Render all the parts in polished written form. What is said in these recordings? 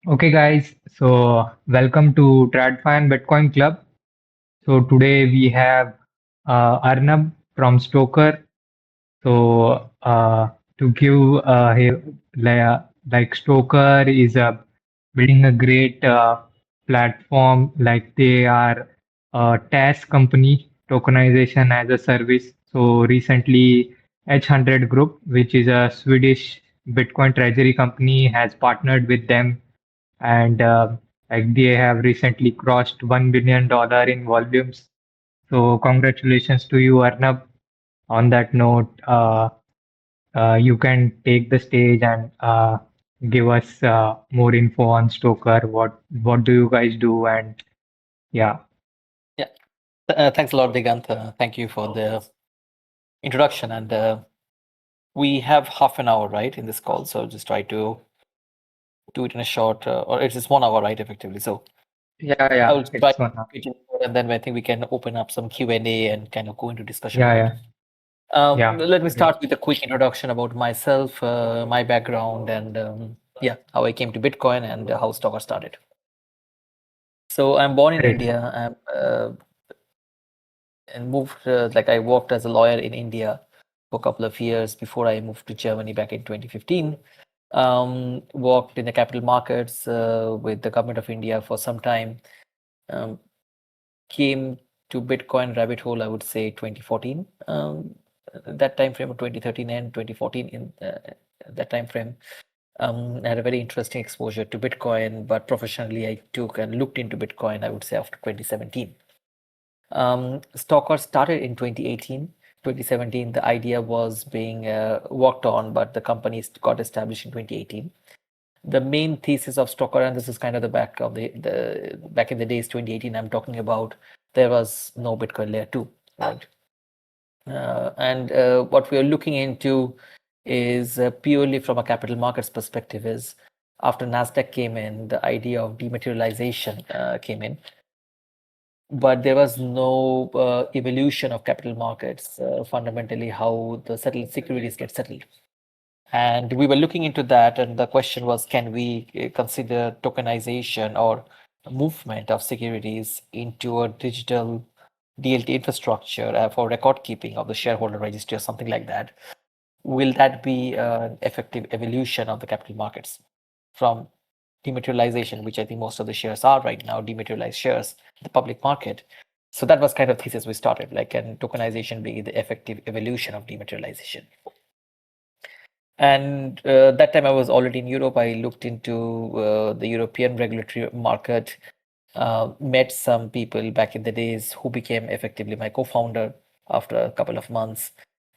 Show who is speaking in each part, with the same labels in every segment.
Speaker 1: Okay, guys. So welcome to TradFi and Bitcoin Club. So today we have Arnab from Stokr. So to give like Stokr is building a great platform. Like they are a task company, tokenization as a service. So recently, H100 Group, which is a Swedish Bitcoin treasury company, has partnered with them and like they have recently crossed $1 billion in volumes. So congratulations to you, Arnab. On that note, you can take the stage and give us more info on Stoker. What do you guys do? And yeah,
Speaker 2: Yeah, thanks a lot, Digant. Thank you for the introduction. And we have half an hour, right, in this call. So just try to do it in a short, or it's just 1 hour, right, effectively. So I
Speaker 1: yeah,
Speaker 2: will try
Speaker 1: it's
Speaker 2: to
Speaker 1: one.
Speaker 2: keep it short, and then I think we can open up some Q&A and kind of go into discussion
Speaker 1: Yeah,
Speaker 2: mode.
Speaker 1: yeah, yeah.
Speaker 2: Let me
Speaker 1: Great.
Speaker 2: start with a quick introduction about myself, my background, and yeah, how I came to Bitcoin and how Stocker started. So I'm born in
Speaker 1: Great.
Speaker 2: India. And moved like I worked as a lawyer in India for a couple of years before I moved to Germany back in 2015. Worked in the capital markets with the government of India for some time. Um, Came to Bitcoin rabbit hole, I would say 2014. That time frame of 2013 and 2014 in that time frame. I had a very interesting exposure to Bitcoin, but professionally I took and looked into Bitcoin, I would say after 2017. Stokr started in 2018. 2017, the idea was being worked on, but the company got established in 2018. The main thesis of Stokr, and this is kind of the back of the back in the days 2018, I'm talking about, there was no Bitcoin layer 2, right? And what we are looking into is purely from a capital markets perspective is after NASDAQ came in, the idea of dematerialization came in, but there was no evolution of capital markets, fundamentally how the settled securities get settled. And we were looking into that, and the question was, can we consider tokenization or movement of securities into a digital DLT infrastructure for record keeping of the shareholder register, or something like that? Will that be an effective evolution of the capital markets from dematerialization, which I think most of the shares are right now, dematerialized shares, the public market? So that was kind of thesis we started, like, can tokenization be the effective evolution of dematerialization? And that time I was already in Europe. I looked into the European regulatory market, met some people back in the days who became effectively my co-founder after a couple of months.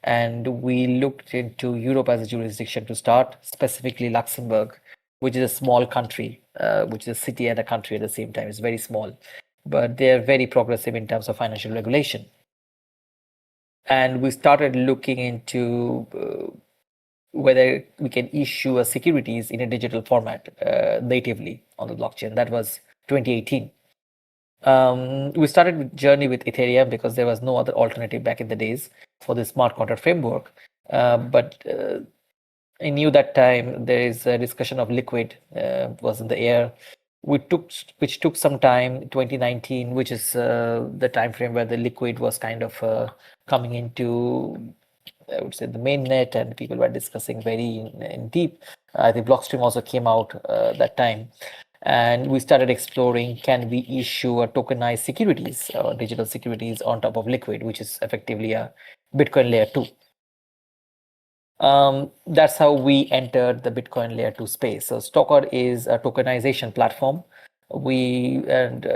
Speaker 2: And we looked into Europe as a jurisdiction to start, specifically Luxembourg, which is a small country, which is a city and a country at the same time. It's very small, but they're very progressive in terms of financial regulation. And we started looking into whether we can issue a securities in a digital format natively on the blockchain. That was 2018. We started with journey with Ethereum because there was no other alternative back in the days for the smart contract framework. But I knew that time there is a discussion of liquid was in the air. Which took some time, 2019, which is the time frame where the liquid was kind of coming into, I would say, the main net, and people were discussing very in deep. The Blockstream also came out that time, and we started exploring: can we issue a tokenized securities or digital securities on top of Liquid, which is effectively a Bitcoin layer 2. That's how we entered the Bitcoin layer 2 space. So Stokr is a tokenization platform. We and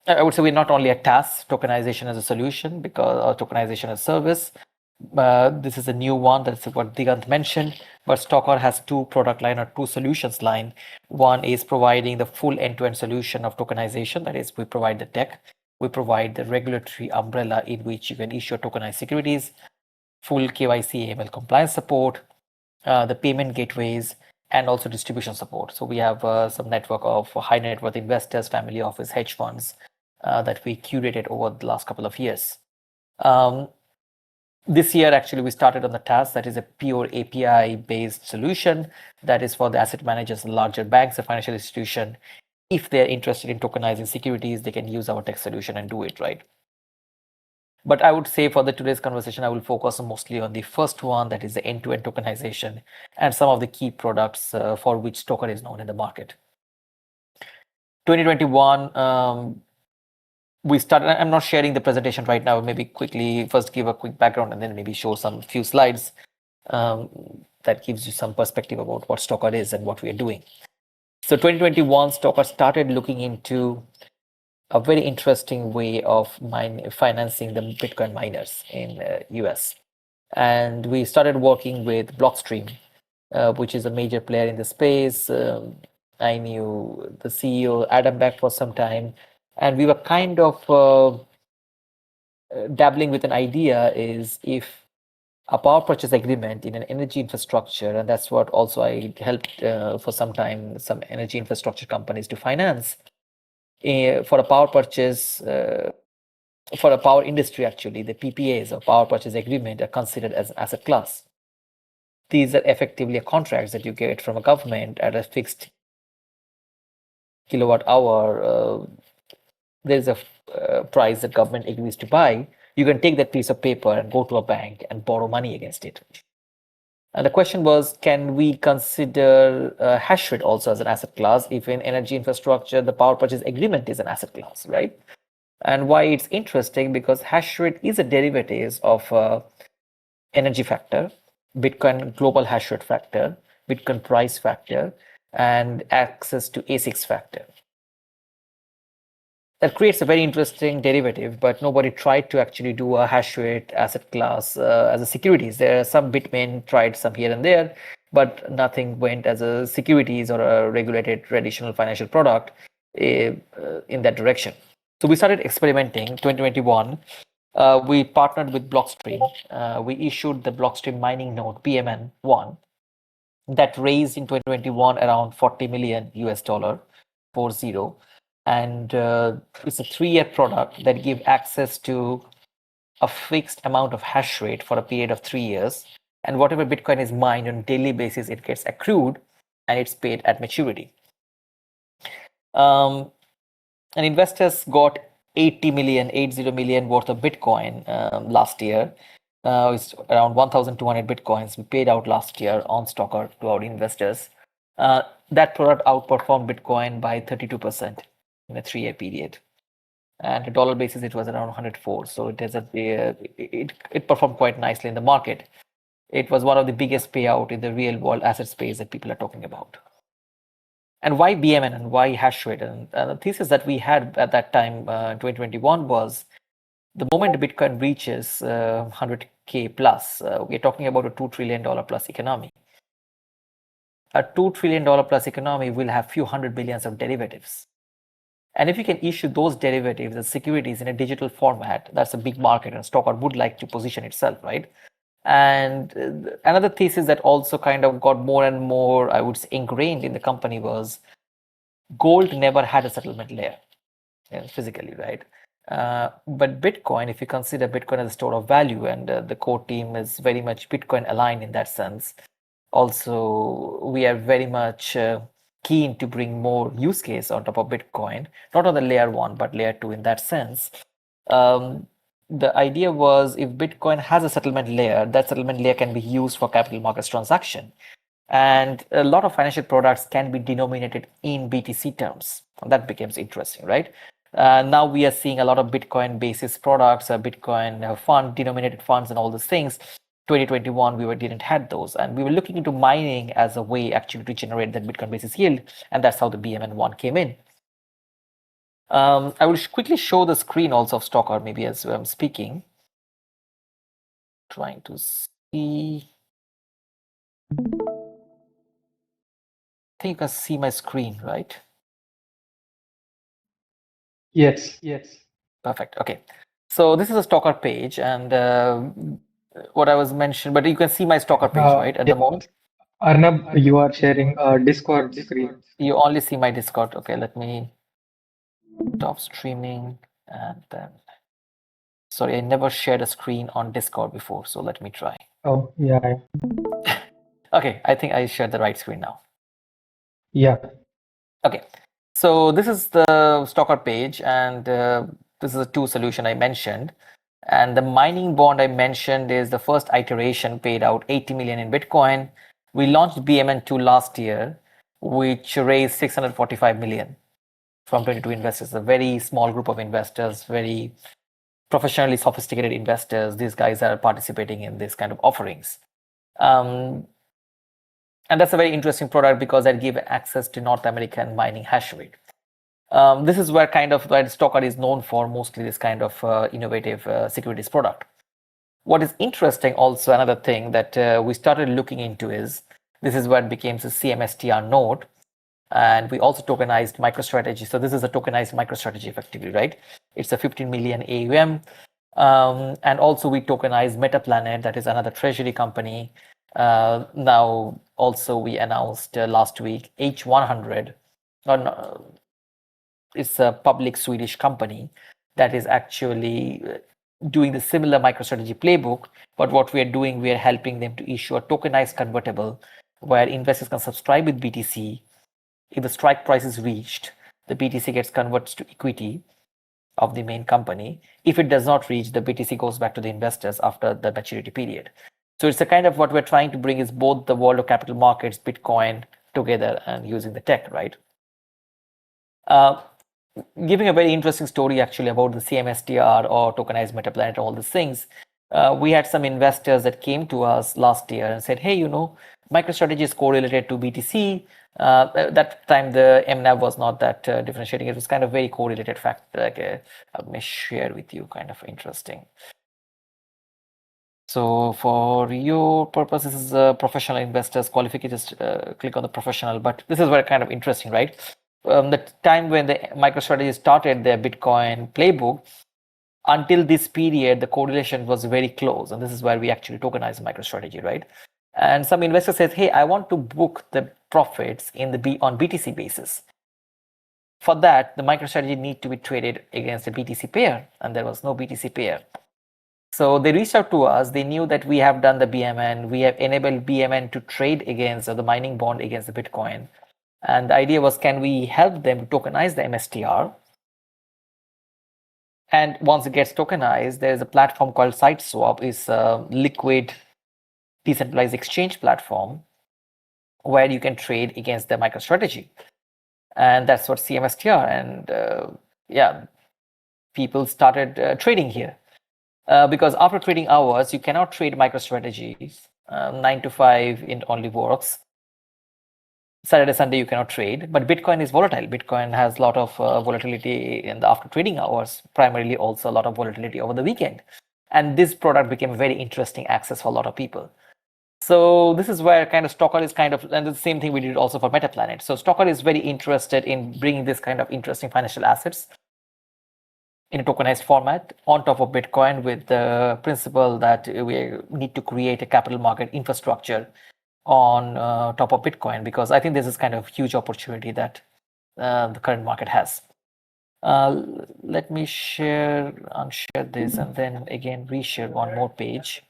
Speaker 2: I would say we're not only a task tokenization as a solution, because tokenization as service. This is a new one. That's what Digant mentioned. But Stokr has two product line or two solutions line. One is providing the full end-to-end solution of tokenization. That is, we provide the tech, we provide the regulatory umbrella in which you can issue tokenized securities, full KYC AML compliance support, the payment gateways, and also distribution support. So we have some network of high net worth investors, family office, hedge funds that we curated over the last couple of years. Um, This year, actually, we started on the task that is a pure API based solution that is for the asset managers, larger banks, a financial institution. If they're interested in tokenizing securities, they can use our tech solution and do it, right? But I would say for the today's conversation, I will focus mostly on the first one, that is the end-to-end tokenization, and some of the key products for which Stokr is known in the market. 2021, we started. I'm not sharing the presentation right now. Maybe quickly first give a quick background and then maybe show some few slides that gives you some perspective about what Stokr is and what we are doing. So 2021, Stokr started looking into a very interesting way of financing the Bitcoin miners in US. And we started working with Blockstream, which is a major player in the space. I knew the CEO, Adam, back for some time. And we were kind of dabbling with an idea is if a power purchase agreement in an energy infrastructure, and that's what also I helped for some time, some energy infrastructure companies to finance for a power purchase, for a power industry, actually, the PPAs or power purchase agreement are considered as an asset class. These are effectively contracts that you get from a government at a fixed kilowatt hour. There's a price that government agrees to buy. You can take that piece of paper and go to a bank and borrow money against it. And the question was, can we consider hash rate also as an asset class if in energy infrastructure, the power purchase agreement is an asset class, right? And why it's interesting, because hash rate is a derivative of energy factor, Bitcoin global hash rate factor, Bitcoin price factor, and access to ASICs factor. That creates a very interesting derivative, but nobody tried to actually do a hash rate asset class as a securities. There are some Bitmain tried some here and there, but nothing went as a securities or a regulated traditional financial product in that direction. So we started experimenting 2021. We partnered with Blockstream. We issued the Blockstream mining node BMN1 that raised in 2021 around 40 million US dollar, 40. And it's a 3-year product that gives access to a fixed amount of hash rate for a period of 3 years. And whatever Bitcoin is mined on a daily basis, it gets accrued and it's paid at maturity. And investors got 80 million worth of Bitcoin last year. It's around 1,200 Bitcoins we paid out last year on Stokr to our investors. That product outperformed Bitcoin by 32% in a 3-year period. And a dollar basis, it was around 104. So it performed quite nicely in the market. It was one of the biggest payout in the real world asset space that people are talking about. And why BMN and why hash rate? And the thesis that we had at that time, 2021, was the moment Bitcoin reaches 100K plus, we're talking about a $2 trillion plus economy. A $2 trillion plus economy will have few hundred billions of derivatives. And if you can issue those derivatives as securities in a digital format, that's a big market, and Stokr would like to position itself, right? And another thesis that also kind of got more and more, I would say, ingrained in the company was gold never had a settlement layer physically, right? But Bitcoin, if you consider Bitcoin as a store of value, and the core team is very much Bitcoin aligned in that sense, also we are very much keen to bring more use case on top of Bitcoin, not on the layer 1, but layer 2 in that sense. The idea was, if Bitcoin has a settlement layer, that settlement layer can be used for capital markets transaction. And a lot of financial products can be denominated in BTC terms. That becomes interesting, right? Now we are seeing a lot of Bitcoin basis products, Bitcoin fund, denominated funds, and all these things. 2021, we didn't have those, and we were looking into mining as a way actually to generate that Bitcoin basis yield, and that's how the BMN1 came in. I will quickly show the screen also of Stokr, maybe as I'm speaking. Trying to see. I think you can see my screen, right?
Speaker 1: Yes.
Speaker 2: Perfect. Okay. So this is a Stokr page, and what I was mentioned, but you can see my Stokr page, right, at the
Speaker 1: Yes.
Speaker 2: moment?
Speaker 1: Arnab, you are sharing a Discord screen.
Speaker 2: You only see my Discord. Okay, let me stop streaming and then Sorry, I never shared a screen on Discord before, so let me try.
Speaker 1: Oh, yeah.
Speaker 2: Okay, I think I shared the right screen now.
Speaker 1: Yeah.
Speaker 2: Okay, so this is the Stokr page, and this is a two solution I mentioned. And the mining bond I mentioned is the first iteration, paid out 80 million in Bitcoin. We launched BMN2 last year, which raised 645 million from 22 investors, a very small group of investors, very professionally sophisticated investors. These guys are participating in this kind of offerings. And that's a very interesting product because that gives access to North American mining hash rate. This is where kind of where Stokr is known for, mostly this kind of innovative securities product. What is interesting also, another thing that we started looking into is, this is where it became the CMSTR node, and we also tokenized MicroStrategy. So this is a tokenized MicroStrategy effectively, right? It's a 15 million AUM. And also we tokenized Metaplanet, that is another treasury company. Now also we announced last week H100, or no, it's a public Swedish company that is actually doing the similar MicroStrategy playbook. But what we are doing, we are helping them to issue a tokenized convertible where investors can subscribe with BTC. If the strike price is reached, the BTC gets converted to equity of the main company. If it does not reach, the BTC goes back to the investors after the maturity period. So it's a kind of what we're trying to bring is both the world of capital markets, Bitcoin together, and using the tech, right? Giving a very interesting story actually about the CMSTR or tokenized Metaplanet, all these things. We had some investors that came to us last year and said, hey, MicroStrategy is correlated to BTC. That time the MNAV was not that differentiating. It was kind of very correlated fact. Like I may share with you, kind of interesting. So for your purpose, this is professional investors qualification. Just click on the professional, but this is very kind of interesting, right? The time when the MicroStrategy started their Bitcoin playbook, until this period, the correlation was very close. And this is where we actually tokenize MicroStrategy, right? And some investor says, hey, I want to book the profits in the on BTC basis. For that, the MicroStrategy need to be traded against a BTC pair, and there was no BTC pair. So they reached out to us. They knew that we have done the BMN. We have enabled BMN to trade against the mining bond against the Bitcoin. And the idea was, can we help them to tokenize the MSTR? And once it gets tokenized, there's a platform called SiteSwap. It's a liquid decentralized exchange platform where you can trade against the MicroStrategy. And that's what CMSTR. And yeah, people started trading here. Because after trading hours, you cannot trade MicroStrategies. 9 to 5, it only works. Saturday, Sunday, you cannot trade. But Bitcoin is volatile. Bitcoin has a lot of volatility in the after trading hours, primarily also a lot of volatility over the weekend. And this product became a very interesting access for a lot of people. So this is where kind of Stokr is kind of, and the same thing we did also for Metaplanet. So Stokr is very interested in bringing this kind of interesting financial assets in a tokenized format on top of Bitcoin, with the principle that we need to create a capital market infrastructure on top of Bitcoin, because I think this is kind of huge opportunity that the current market has. Let me unshare this and then again reshare one more page.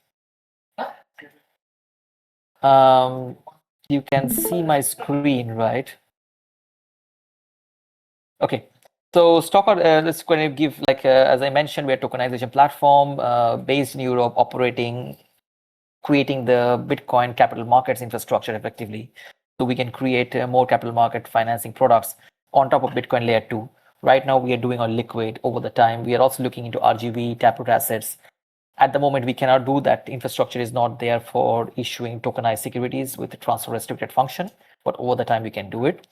Speaker 2: You can see my screen, right? Okay. So Stokr is going to give, like, as I mentioned, we're a tokenization platform based in Europe, creating the Bitcoin capital markets infrastructure effectively. So we can create more capital market financing products on top of Bitcoin layer 2. Right now, we are doing on liquid over the time. We are also looking into RGB, taproot assets. At the moment, we cannot do that. Infrastructure is not there for issuing tokenized securities with the transfer restricted function, but over the time, we can do it.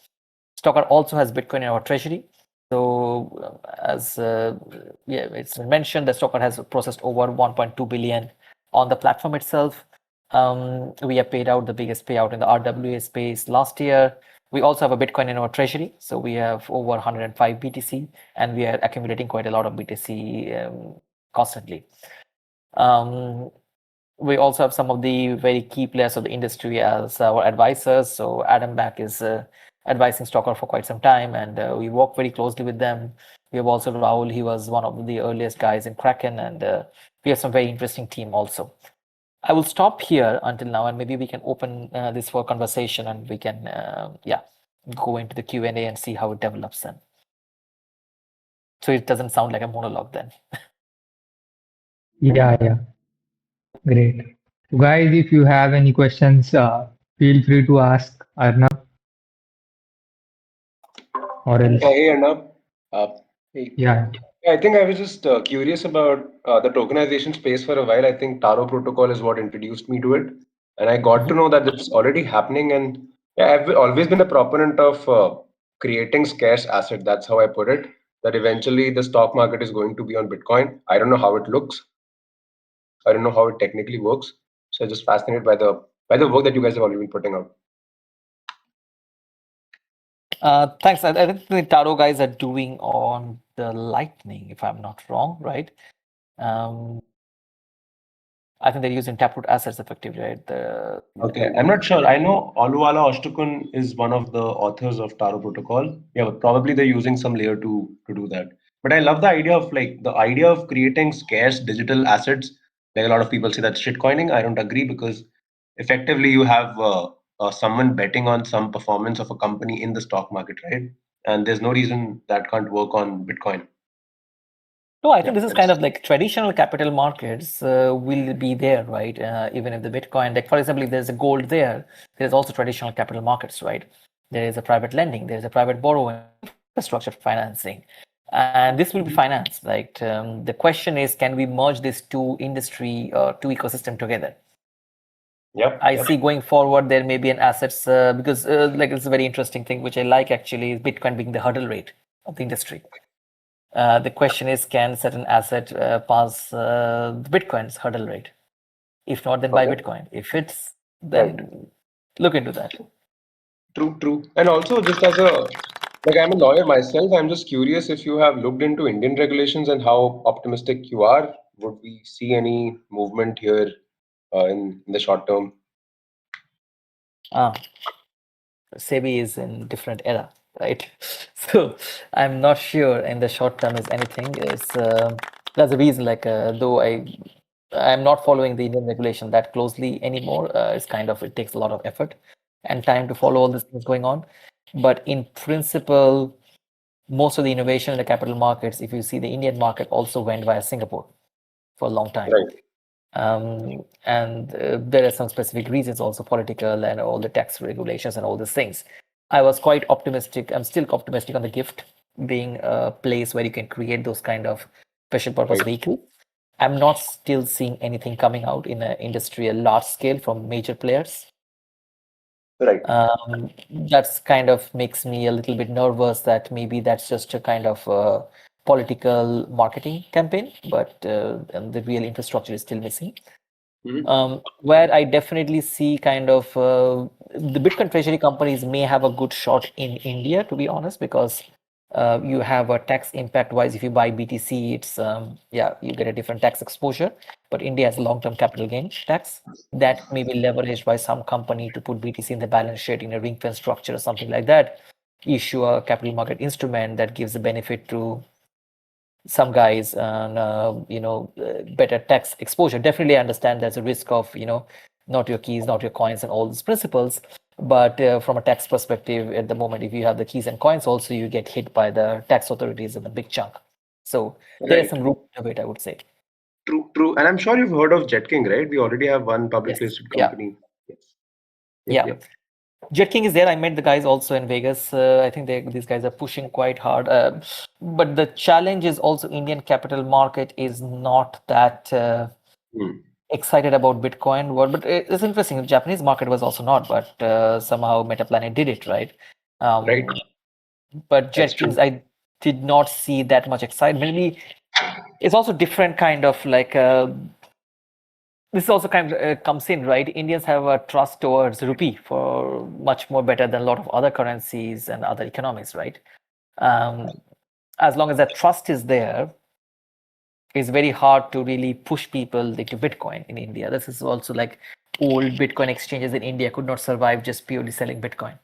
Speaker 2: Stokr also has Bitcoin in our treasury. So as it's mentioned, that Stokr has processed over 1.2 billion on the platform itself. We have paid out the biggest payout in the RWA space last year. We also have a Bitcoin in our treasury. So we have over 105 BTC, and we are accumulating quite a lot of BTC constantly. We also have some of the very key players of the industry as our advisors. So Adam Back is advising Stokr for quite some time, and we work very closely with them. We have also Rahul. He was one of the earliest guys in Kraken, and we have some very interesting team also. I will stop here until now, and maybe we can open this for conversation, and we can, yeah, go into the Q&A and see how it develops then. So it doesn't sound like a monologue then.
Speaker 1: Yeah, yeah, great. So guys, if you have any questions, feel free to ask Arnab or else.
Speaker 3: Hey, Arnab. Uh, hey.
Speaker 1: Yeah,
Speaker 3: I think I was just curious about the tokenization space for a while. I think Taro protocol is what introduced me to it, and I got
Speaker 2: Mhm.
Speaker 3: to know that it's already happening. And yeah, I've always been a proponent of creating scarce asset. That's how I put it. That eventually the stock market is going to be on Bitcoin. I don't know how it looks. I don't know how it technically works. So I'm just fascinated by the work that you guys have already been putting out.
Speaker 2: Thanks. I think the Taro guys are doing on the Lightning, if I'm not wrong, right? Um, I think they're using Taproot assets effectively, right?
Speaker 3: Okay, I'm not sure. I know Oluwala Oshtukun is one of the authors of Taro Protocol. Yeah, but probably they're using some layer to do that. But I love the idea of the idea of creating scarce digital assets. Like a lot of people say that's shitcoining. I don't agree because effectively you have someone betting on some performance of a company in the stock market, right? And there's no reason that can't work on Bitcoin.
Speaker 2: No, I
Speaker 3: Yeah,
Speaker 2: think this is kind
Speaker 3: that's
Speaker 2: of like traditional capital markets will be there, right? Even if the Bitcoin, like for example, if there's a gold there, there's also traditional capital markets, right? There is a private lending, there's a private borrowing, infrastructure financing, and this will be financed. Like the question is, can we merge these two industry, two ecosystem together?
Speaker 3: yep,
Speaker 2: I
Speaker 3: yep.
Speaker 2: see going forward there may be an assets because like it's a very interesting thing which I like actually is Bitcoin being the hurdle rate of the industry. The question is, can certain asset pass the Bitcoin's hurdle rate? If not, then buy
Speaker 3: Okay,
Speaker 2: Bitcoin. If it's,
Speaker 3: right.
Speaker 2: then look into that.
Speaker 3: True, true. And also, just as a like, I'm a lawyer myself. I'm just curious if you have looked into Indian regulations and how optimistic you are. Would we see any movement here in the short term?
Speaker 2: Ah, SEBI is in different era, right? So I'm not sure in the short term is anything. Is that's the reason. Like though I'm not following the Indian regulation that closely anymore. It's kind of it takes a lot of effort and time to follow all these things going on. But in principle, most of the innovation in the capital markets, if you see the Indian market also went via Singapore for a long time.
Speaker 3: Right.
Speaker 2: And there are some specific reasons also political and all the tax regulations and all these things. I was quite optimistic. I'm still optimistic on the gift being a place where you can create those kind of special purpose
Speaker 3: Right.
Speaker 2: vehicles. I'm not still seeing anything coming out in an industry a large scale from major players.
Speaker 3: Right.
Speaker 2: That's kind of makes me a little bit nervous that maybe that's just a kind of political marketing campaign, but and the real infrastructure is still missing.
Speaker 3: Mhm.
Speaker 2: Where I definitely see kind of the Bitcoin treasury companies may have a good shot in India, to be honest, because you have a tax impact wise. If you buy BTC, it's yeah, you get a different tax exposure. But India has long-term capital gain tax that may be leveraged by some company to put BTC in the balance sheet in a ring fence structure or something like that. Issue a capital market instrument that gives a benefit to some guys and better tax exposure. Definitely understand there's a risk of not your keys, not your coins, and all these principles. But from a tax perspective, at the moment, if you have the keys and coins, also you get hit by the tax authorities in a big chunk. So there is
Speaker 3: Right.
Speaker 2: some room to it, I would say.
Speaker 3: True. True. And I'm sure you've heard of JetKing, right? We already have one publicly
Speaker 2: Yes.
Speaker 3: listed
Speaker 2: Yeah.
Speaker 3: company. Yes. Yep.
Speaker 2: Yeah.
Speaker 3: Yep.
Speaker 2: Jet King is there. I met the guys also in Vegas. I think these guys are pushing quite hard. But the challenge is also Indian capital market is not that
Speaker 3: Hmm.
Speaker 2: excited about Bitcoin. But it's interesting. The Japanese market was also not, but somehow Metaplanet did it, right?
Speaker 3: Right.
Speaker 2: Um, but
Speaker 3: That's
Speaker 2: Jet
Speaker 3: true.
Speaker 2: Kings, I did not see that much excitement. Maybe it's also different kind of like this also kind of comes in, right? Indians have a trust towards rupee for much more better than a lot of other currencies and other economies, right? Um, as long as that trust is there, it's very hard to really push people into Bitcoin in India. This is also like old Bitcoin exchanges in India could not survive just purely selling Bitcoin.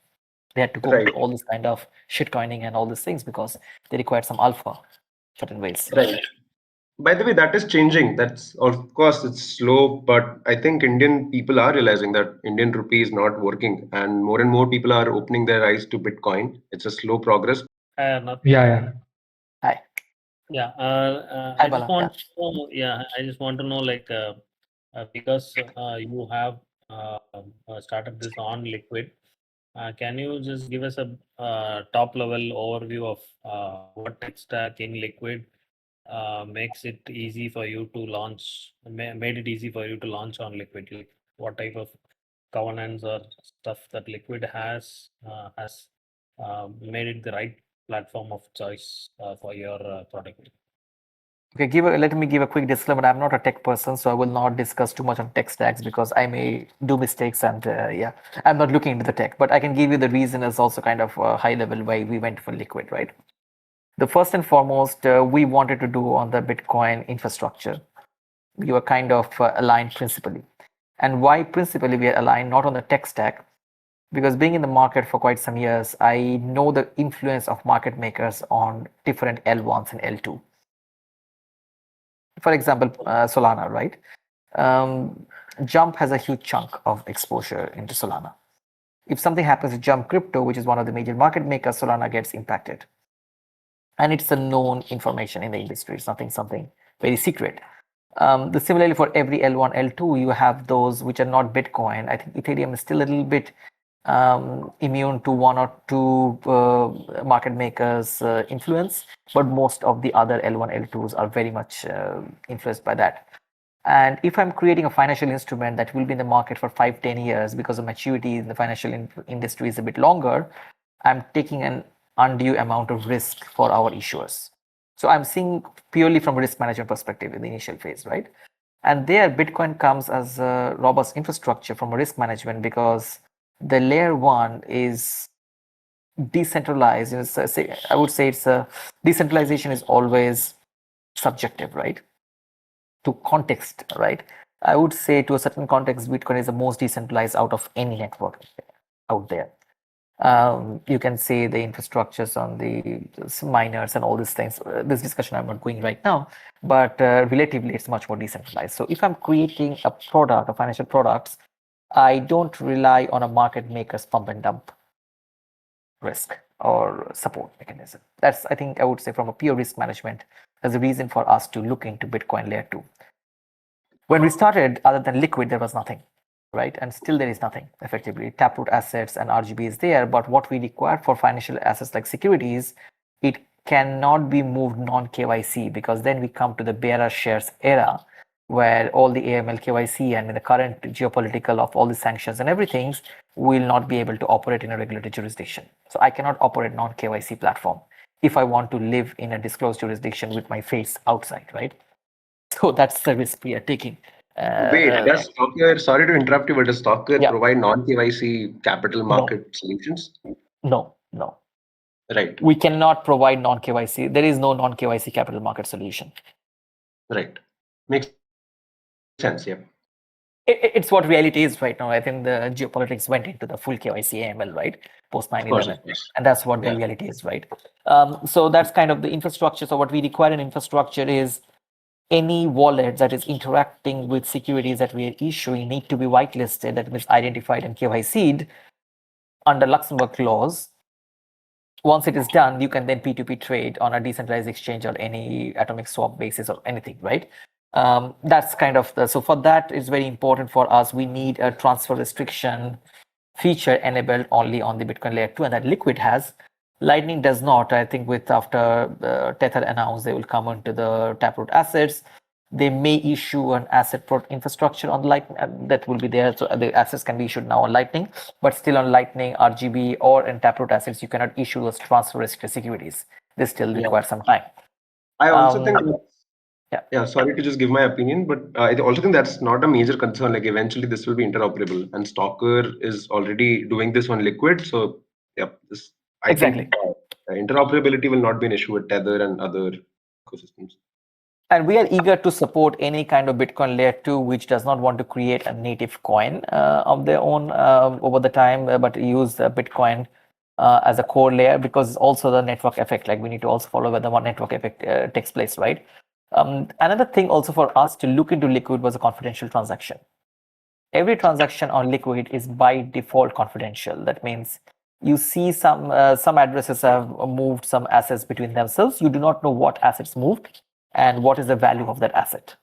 Speaker 2: They had to go
Speaker 3: Right.
Speaker 2: into all this kind of shitcoining and all these things because they required some alpha. certain ways.
Speaker 3: Right. By the way, that is changing. That's of course it's slow, but I think Indian people are realizing that Indian rupee is not working, and more people are opening their eyes to Bitcoin. It's a slow progress.
Speaker 4: Not
Speaker 1: Yeah, yeah.
Speaker 2: Hi.
Speaker 4: yeah.
Speaker 2: Hi,
Speaker 4: I just
Speaker 2: Bala. Yeah.
Speaker 4: want to know, yeah, I just want to know, like, because you have started this on Liquid, can you just give us a top level overview of what tech stack in Liquid makes it easy for you to launch, made it easy for you to launch on Liquid? Like, what type of governance or stuff that Liquid has made it the right platform of choice for your product?
Speaker 2: Okay, let me give a quick disclaimer. I'm not a tech person, so I will not discuss too much on tech stacks because I may do mistakes and yeah, I'm not looking into the tech. But I can give you the reason as also kind of high level why we went for Liquid, right? The first and foremost, we wanted to do on the Bitcoin infrastructure. We were kind of aligned principally. And why principally we are aligned, not on the tech stack, because being in the market for quite some years, I know the influence of market makers on different L1s and L2. For example, Solana, right? Jump has a huge chunk of exposure into Solana. If something happens to Jump Crypto, which is one of the major market makers, Solana gets impacted. And it's a known information in the industry. It's nothing something very secret. Similarly, for every L1, L2, you have those which are not Bitcoin. I think Ethereum is still a little bit immune to one or two market makers' influence, but most of the other L1, L2s are very much influenced by that. And if I'm creating a financial instrument that will be in the market for 5-10 years because the maturity in the financial industry is a bit longer, I'm taking an undue amount of risk for our issuers. So I'm seeing purely from a risk management perspective in the initial phase, right? And there, Bitcoin comes as a robust infrastructure from a risk management because the layer one is decentralized. I would say it's a decentralization is always subjective, right? To context, right? I would say to a certain context, Bitcoin is the most decentralized out of any network out there. You can say the infrastructures on the miners and all these things. This discussion I'm not going right now, but relatively it's much more decentralized. So if I'm creating a product, a financial products, I don't rely on a market maker's pump and dump risk or support mechanism. That's, I think I would say from a pure risk management, there's a reason for us to look into Bitcoin layer 2. When we started, other than Liquid, there was nothing, right? And still there is nothing effectively. Taproot assets and RGB is there, but what we require for financial assets like securities, it cannot be moved non-KYC because then we come to the bearer shares era where all the AML KYC and in the current geopolitical of all the sanctions and everything will not be able to operate in a regulated jurisdiction. So I cannot operate non-KYC platform if I want to live in a disclosed jurisdiction with my face outside, right? So that's the risk we are taking.
Speaker 3: Wait, does Stokr, sorry to interrupt you, but does Stokr
Speaker 2: Yeah.
Speaker 3: provide non-KYC capital
Speaker 2: No.
Speaker 3: market solutions?
Speaker 2: No.
Speaker 3: Right,
Speaker 2: We cannot provide non-KYC. There is no non-KYC capital market solution.
Speaker 3: right. Makes sense, yeah.
Speaker 2: It's what reality is right now. I think the geopolitics went into the full KYC AML, right? Post
Speaker 3: Of course,
Speaker 2: 9/11.
Speaker 3: of course.
Speaker 2: And that's what the
Speaker 3: Yeah.
Speaker 2: reality is, right? So that's kind of the infrastructure. So what we require in infrastructure is any wallet that is interacting with securities that we are issuing need to be whitelisted, that means identified and KYC'd under Luxembourg laws. Once it is done, you can then P2P trade on a decentralized exchange or any atomic swap basis or anything, right? That's kind of so for that, it's very important for us. We need a transfer restriction feature enabled only on the Bitcoin layer 2, and that Liquid has. Lightning does not. I think with after Tether announced they will come into the Taproot assets. They may issue an asset infrastructure on Lightning that will be there. So the assets can be issued now on Lightning, but still on Lightning, RGB, or in Taproot assets, you cannot issue those transfer restricted securities. They still
Speaker 3: Yeah.
Speaker 2: require some time.
Speaker 3: I also think
Speaker 2: yeah.
Speaker 3: Yeah, sorry to just give my opinion, but I also think that's not a major concern. Like eventually this will be interoperable, and Stalker is already doing this on Liquid. So yeah, this I
Speaker 2: Exactly.
Speaker 3: think interoperability will not be an issue with Tether and other ecosystems.
Speaker 2: And we are eager to support any kind of Bitcoin layer 2 which does not want to create a native coin of their own over the time, but use Bitcoin as a core layer, because also the network effect, like we need to also follow whether one network effect takes place, right? Another thing also for us to look into Liquid was a confidential transaction. Every transaction on Liquid is by default confidential. That means you see some addresses have moved some assets between themselves. You do not know what assets moved and what is the value of that asset.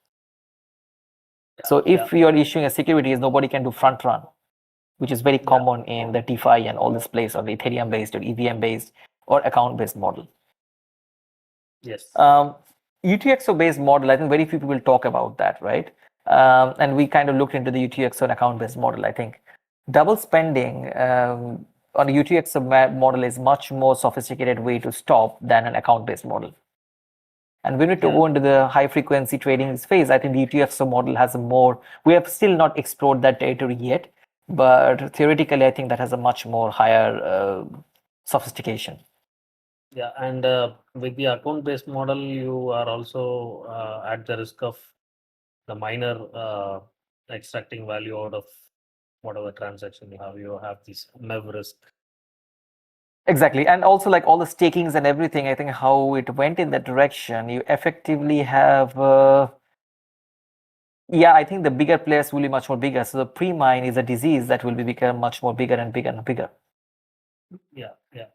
Speaker 2: So if you're issuing a securities, nobody can do front run, which is very common in the DeFi and all this place, or the Ethereum based or EVM based or account based model.
Speaker 4: Yes.
Speaker 2: UTXO based model, I think very few people talk about that, right? And we kind of looked into the UTXO and account based model. I think double spending on a UTXO model is much more sophisticated way to stop than an account based model. And we need to go into the high frequency trading space. I think the UTXO model has a more, we have still not explored that territory yet, but theoretically, I think that has a much more higher sophistication.
Speaker 4: Yeah, and with the account-based model, you are also at the risk of the miner extracting value out of whatever transaction you have. You have this MEV risk.
Speaker 2: Exactly. And also like all the stakings and everything, I think how it went in that direction, you effectively have, yeah, I think the bigger players will be much more bigger. So the pre-mine is a disease that will be become much more bigger and bigger and bigger.
Speaker 4: Yeah, yeah.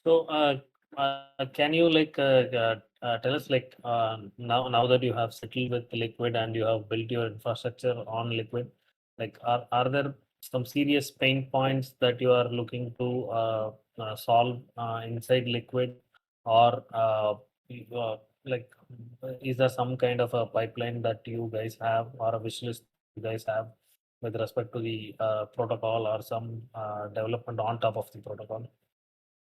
Speaker 4: So, can you tell us now that you have settled with Liquid and you have built your infrastructure on Liquid, like are there some serious pain points that you are looking to solve inside Liquid, or like is there some kind of a pipeline that you guys have or a wish list that you guys have with respect to the protocol or some development on top of the protocol?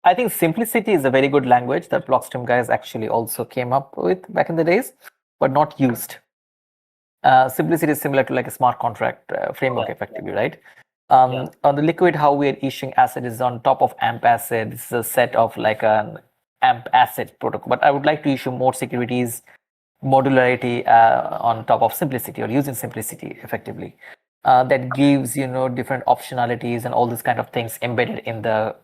Speaker 2: I think simplicity is a very good language that Blockstream guys actually also came up with back in the days, but not used. Simplicity is similar to like a smart contract framework, effectively, right? On the Liquid, how we are issuing asset is on top of AMP asset. This is a set of like an AMP asset protocol. But I would like to issue more securities modularity on top of simplicity or using simplicity effectively. That gives different optionalities and all these kind of things embedded in the.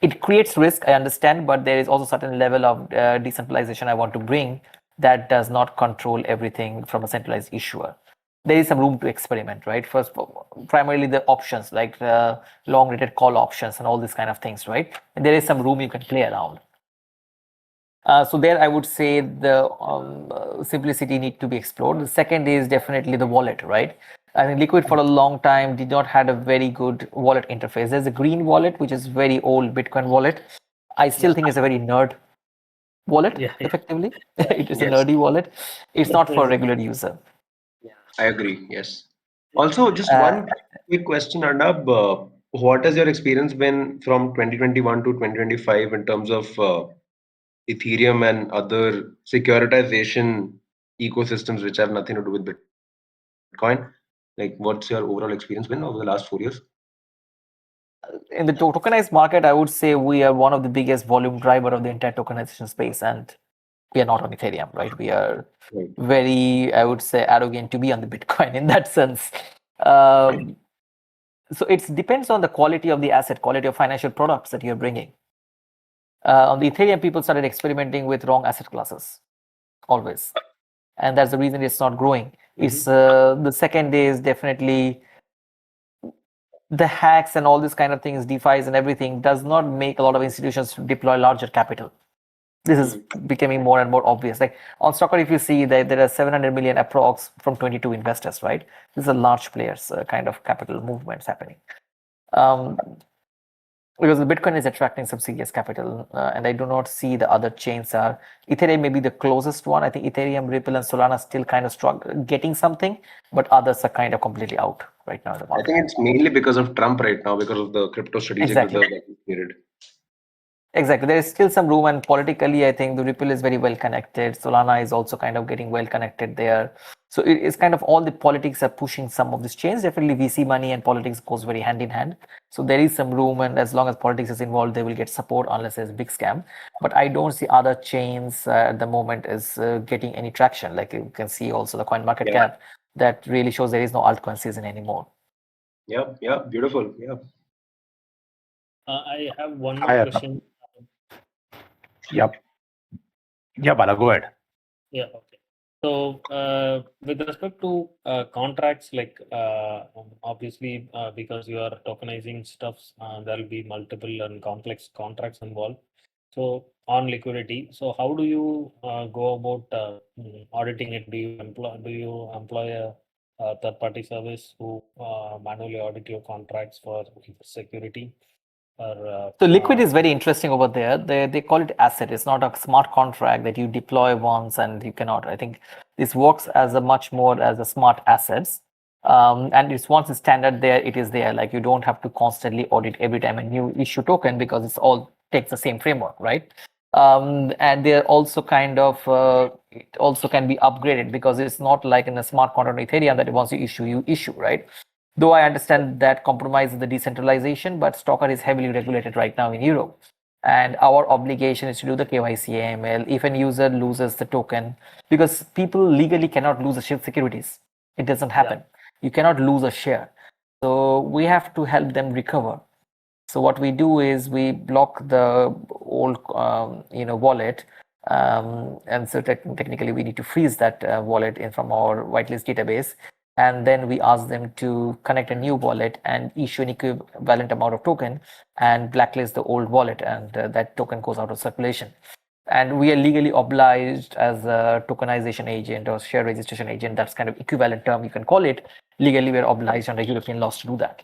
Speaker 2: It creates risk, I understand, but there is also certain level of decentralization I want to bring that does not control everything from a centralized issuer. There is some room to experiment, right? First, primarily the options like long rated call options and all these kind of things, right? And there is some room you can play around. So there I would say the simplicity need to be explored. The second is definitely the wallet, right? I think Liquid for a long time did not had a very good wallet interface. There's a green wallet, which is very old Bitcoin wallet. I still think it's a very nerd wallet, effectively. It is a
Speaker 3: Yes,
Speaker 2: nerdy wallet. It's not for a regular user.
Speaker 3: I agree. Yes. Also, just one quick question, Arnab. What has your experience been from 2021 to 2025 in terms of Ethereum and other securitization ecosystems which have nothing to do with Bitcoin? Like, what's your overall experience been over the last 4 years?
Speaker 2: In the tokenized market, I would say we are one of the biggest volume driver of the entire tokenization space, and we are not on Ethereum, right? We are
Speaker 3: Right.
Speaker 2: very, I would say, arrogant to be on the Bitcoin in that sense. So it depends on the quality of the asset, quality of financial products that you're bringing. On the Ethereum, people started experimenting with wrong asset classes, always. And that's the reason it's not growing. It's the second is definitely the hacks and all these kind of things, DeFi's and everything, does not make a lot of institutions deploy larger capital. This is becoming more and more obvious. Like on Stokr, if you see that there are 700 million approx from 22 investors, right? These are large players, kind of capital movements happening. Because the Bitcoin is attracting some serious capital, and I do not see the other chains are. Ethereum may be the closest one. I think Ethereum, Ripple, and Solana still kind of struggle getting something, but others are kind of completely out right now in the
Speaker 3: I
Speaker 2: market.
Speaker 3: think it's mainly because of Trump right now, because of the crypto strategic
Speaker 2: Exactly.
Speaker 3: reserve that he created.
Speaker 2: Exactly. There is still some room, and politically, I think the Ripple is very well connected. Solana is also kind of getting well connected there. So it's kind of all the politics are pushing some of these chains. Definitely, VC money and politics goes very hand in hand. So there is some room, and as long as politics is involved, they will get support unless there's a big scam. But I don't see other chains at the moment is getting any traction. Like you can see also the coin market cap that really shows there is no altcoin season anymore.
Speaker 3: Yeah, beautiful. Yeah.
Speaker 4: I have one
Speaker 5: Hi,
Speaker 4: more
Speaker 5: Arnab.
Speaker 4: question.
Speaker 5: Yep. Yeah, Bala, go ahead.
Speaker 4: Yeah, okay. So, with respect to contracts, like obviously, because you are tokenizing stuffs, there'll be multiple and complex contracts involved. So, on liquidity, so how do you go about auditing it? Do you employ a third-party service who manually audit your contracts for security? Or
Speaker 2: So liquid is very interesting over there. They call it asset. It's not a smart contract that you deploy once and you cannot. I think this works as a much more as a smart assets. And it's once it's standard there, it is there. Like you don't have to constantly audit every time a new issue token because it's all takes the same framework, right? And they're also kind of it also can be upgraded because it's not like in a smart contract with Ethereum that once you issue, right? Though I understand that compromises the decentralization, but Stokr is heavily regulated right now in Europe. And our obligation is to do the KYC AML if an user loses the token, because people legally cannot lose a share securities. It doesn't happen. You cannot lose a share. So we have to help them recover. So what we do is we block the old, wallet, and so technically we need to freeze that wallet in from our whitelist database, and then we ask them to connect a new wallet and issue an equivalent amount of token and blacklist the old wallet, and that token goes out of circulation. And we are legally obliged as a tokenization agent or share registration agent. That's kind of equivalent term you can call it. Legally, we're obliged under European laws to do that.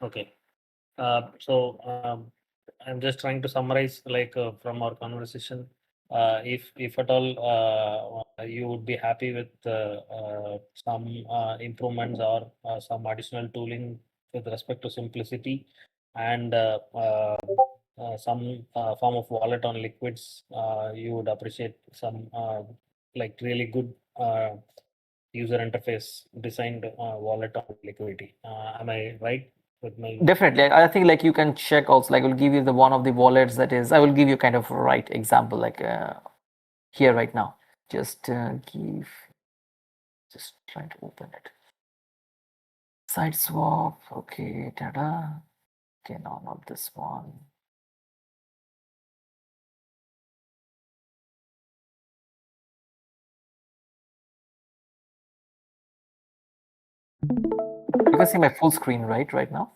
Speaker 4: Okay. So I'm just trying to summarize, like from our conversation, if at all you would be happy with some improvements or some additional tooling with respect to simplicity and some form of wallet on liquids, you would appreciate some like really good user interface designed wallet on liquidity. Am I right with my?
Speaker 2: Definitely. I think like you can check also, like I will give you the one of the wallets that is, I will give you kind of right example, like here right now. Just just trying to open it. Side swap, okay, tada. Okay, no, not this one. You can see my full screen, right now?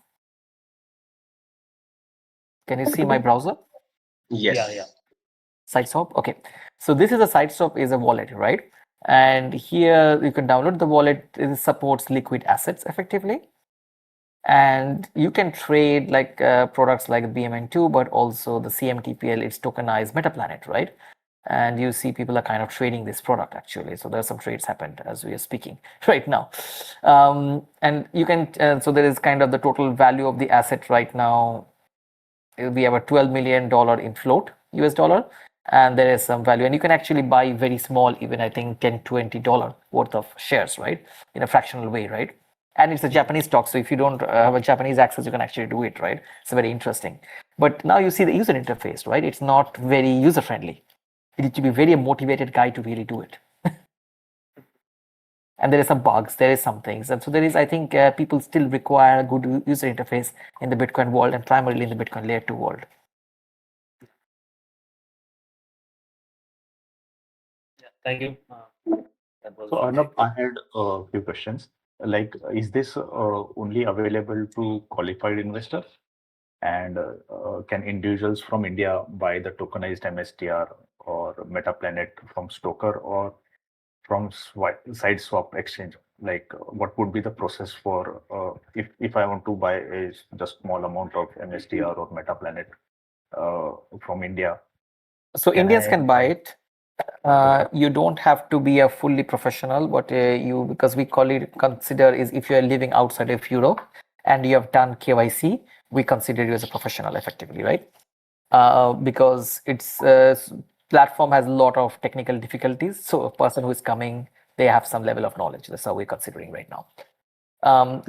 Speaker 2: Can you see my browser?
Speaker 3: Yes.
Speaker 4: Yeah.
Speaker 2: SiteSwap. Okay, so this is a SiteSwap is a wallet, right? And here you can download the wallet. It supports liquid assets effectively, and you can trade like products like BMN2, but also the CMTPL. It's tokenized MetaPlanet, right? And you see people are kind of trading this product actually. So there's some trades happened as we are speaking right now. And you can so there is kind of the total value of the asset right now. We have a $12 million in float US dollar, and there is some value, and you can actually buy very small, even I think $10-20 worth of shares, right, in a fractional way, right? And it's a Japanese stock, so if you don't have a Japanese access, you can actually do it, right? It's very interesting. But now you see the user interface, right? It's not very user friendly. You need to be very motivated guy to really do it. And there is some bugs, there is some things, and so there is, I think people still require a good user interface in the Bitcoin world, and primarily in the Bitcoin layer 2 world.
Speaker 4: Thank you. That was
Speaker 5: So, Arnab, I had a few questions. Like, is this only available to qualified investors? And can individuals from India buy the tokenized MSTR or MetaPlanet from Stokr or from SideSwap exchange? Like, what would be the process for if I want to buy a just small amount of MSTR or MetaPlanet from India?
Speaker 2: So
Speaker 5: Can
Speaker 2: Indians
Speaker 5: I
Speaker 2: can buy
Speaker 5: buy?
Speaker 2: it.
Speaker 5: Okay.
Speaker 2: You don't have to be a fully professional, but you, because we call it consider is if you are living outside of Europe and you have done KYC, we consider you as a professional effectively, right? Because its platform has a lot of technical difficulties. So a person who is coming, they have some level of knowledge. That's how we're considering right now.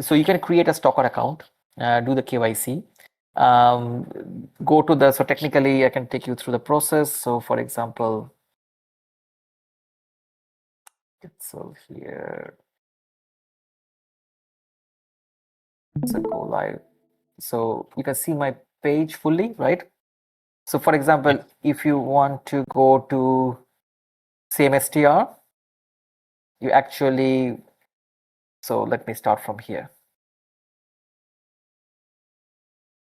Speaker 2: So you can create a Stokr account, do the KYC, go to the, so technically I can take you through the process. So for example, so here, it's a go live. So you can see my page fully, right? So for example, if you want to go to same STR, you actually, so let me start from here.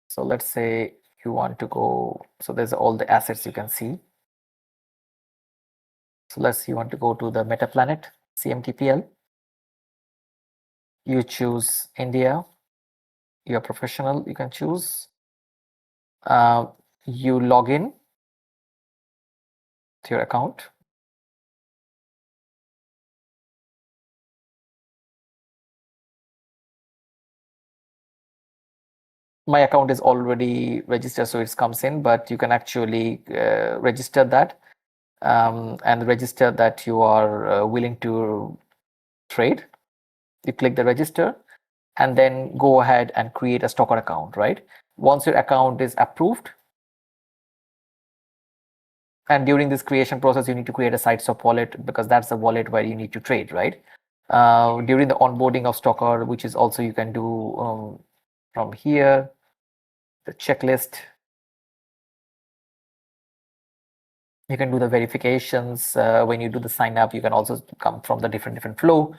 Speaker 2: So let's say you want to go, so there's all the assets you can see. So let's say you want to go to the MetaPlanet CMTPL. You choose India. You're professional, you can choose. You log in to your account. My account is already registered, so it comes in, but you can actually register that and register that you are willing to trade. You click the register and then go ahead and create a Stokr account, right? Once your account is approved, and during this creation process, you need to create a sideswap wallet because that's the wallet where you need to trade, right? During the onboarding of Stokr, which is also you can do from here, the checklist. You can do the verifications when you do the sign up. You can also come from the different flow.